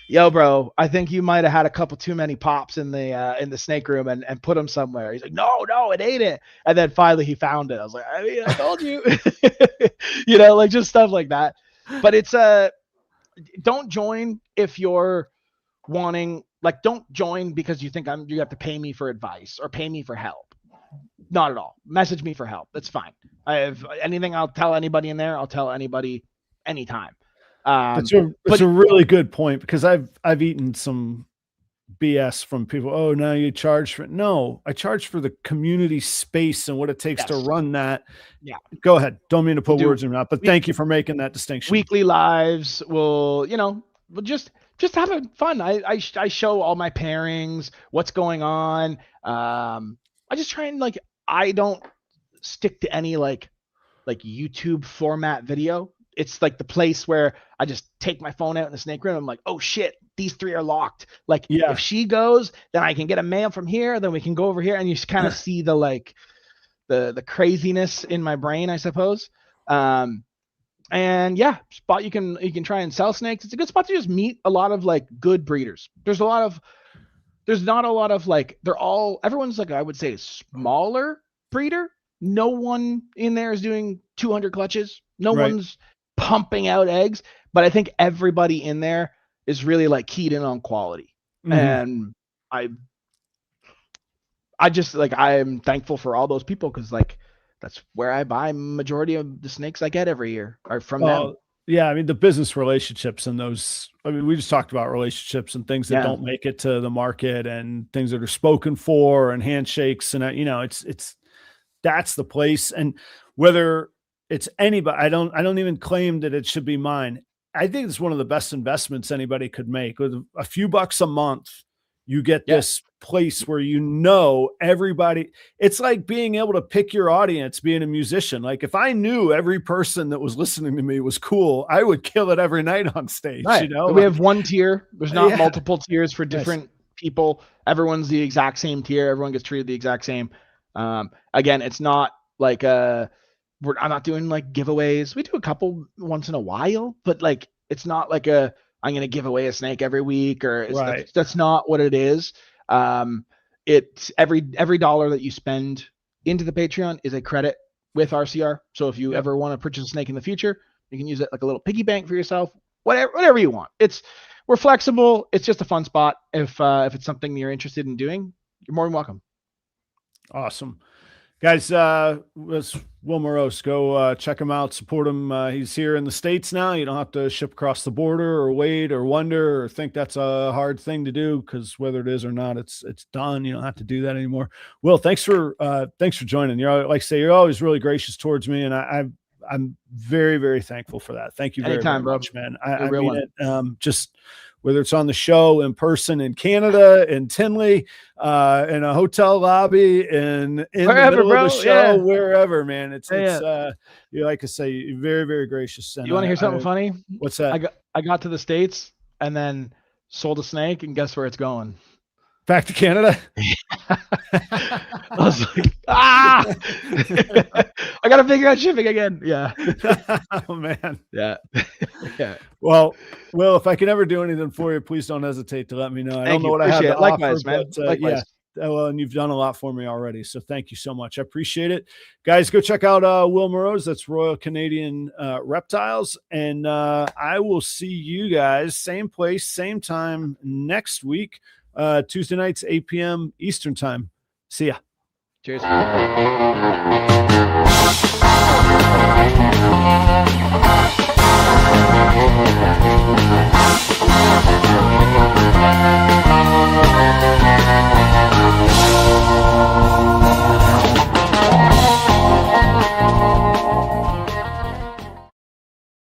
B: yo, bro, I think you might have had a couple too many pops in the snake room and put them somewhere. He's like, no, it ate it. And then finally he found it. I was like, I mean, I told you, you know, like just stuff like that. But it's don't join if you're wanting, like, don't join because you think you have to pay me for advice or pay me for help. Not at all. Message me for help. That's fine. I have anything I'll tell anybody in there. I'll tell anybody anytime.
A: It's a really good point, because I've eaten some BS from people. Oh, now you charge for it. No, I charge for the community space and what it takes to run that. Yeah. Go ahead. Don't mean to put words in your mouth, but thank you for making that distinction.
B: Weekly lives will, you know, we'll just having fun. I show all my pairings, what's going on. I just try and I don't stick to any like YouTube format video. it's like the place where I just take my phone out in the snake room. I'm like, oh shit, these 3 are locked. Like if she goes, then I can get a male from here, then we can go over here, and you just kind of see the like the craziness in my brain, I suppose. And yeah, spot you can try and sell snakes. It's a good spot to just meet a lot of like good breeders. There's not a lot of like, everyone's like, I would say, a smaller breeder. No one in there is doing 200 clutches. No one's pumping out eggs, but I think everybody in there is really like keyed in on quality. And I just like, I'm thankful for all those people, because like that's where I buy majority of the snakes I get every year are from them.
A: Yeah, I mean, the business relationships and those, I mean, we just talked about relationships and things that don't make it to the market, and things that are spoken for, and handshakes, and, you know, that's the place. And whether it's anybody, I don't even claim that it should be mine. I think it's one of the best investments anybody could make. With a few bucks a month, you get this place where, you know, everybody. It's like being able to pick your audience, being a musician. Like if I knew every person that was listening to me was cool, I would kill it every night on stage. You know,
B: we have one tier. There's not multiple tiers for different people. Everyone's the exact same tier. Everyone gets treated the exact same. Again, it's not like I'm not doing like giveaways. We do a couple once in a while, but like it's not like I'm going to give away a snake every week, or that's not what it is. It's every $1 that you spend into the Patreon is a credit with RCR. So if you ever want to purchase a snake in the future, you can use it like a little piggy bank for yourself, whatever you want. We're flexible. It's just a fun spot. If it's something you're interested in doing, you're more than welcome.
A: Awesome. Guys, was Will Moroz. Go check him out, support him. He's here in the States now. You don't have to ship across the border or wait or wonder or think that's a hard thing to do, because whether it is or not, it's done. You don't have to do that anymore. Will, thanks for joining. You're, like I say, you're always really gracious towards me, and I'm very, very thankful for that. Thank you very, very much, man. I mean it. Just whether it's on the show, in person in Canada, in Tinley, in a hotel lobby, in wherever, the middle of the show, wherever, man. It's you, like I say, you're very, very gracious. And
B: you want to hear something funny?
A: What's that?
B: I got to the States and then sold a snake, and guess where it's going?
A: Back to Canada.
B: I was like, I got to figure out shipping again. Yeah.
A: Oh man.
B: Yeah.
A: Yeah. Well, if I can ever do anything for you, please don't hesitate to let me know. I don't know what I have to
B: Likewise,
A: offer,
B: man.
A: but
B: Likewise.
A: Well, and you've done a lot for me already, so thank you so much. I appreciate it, guys. Go check out Will Moroz. That's Royal Canadian Reptiles, and I will see you guys same place, same time next week. Tuesday nights, 8 p.m. Eastern time. See ya.
B: Cheers.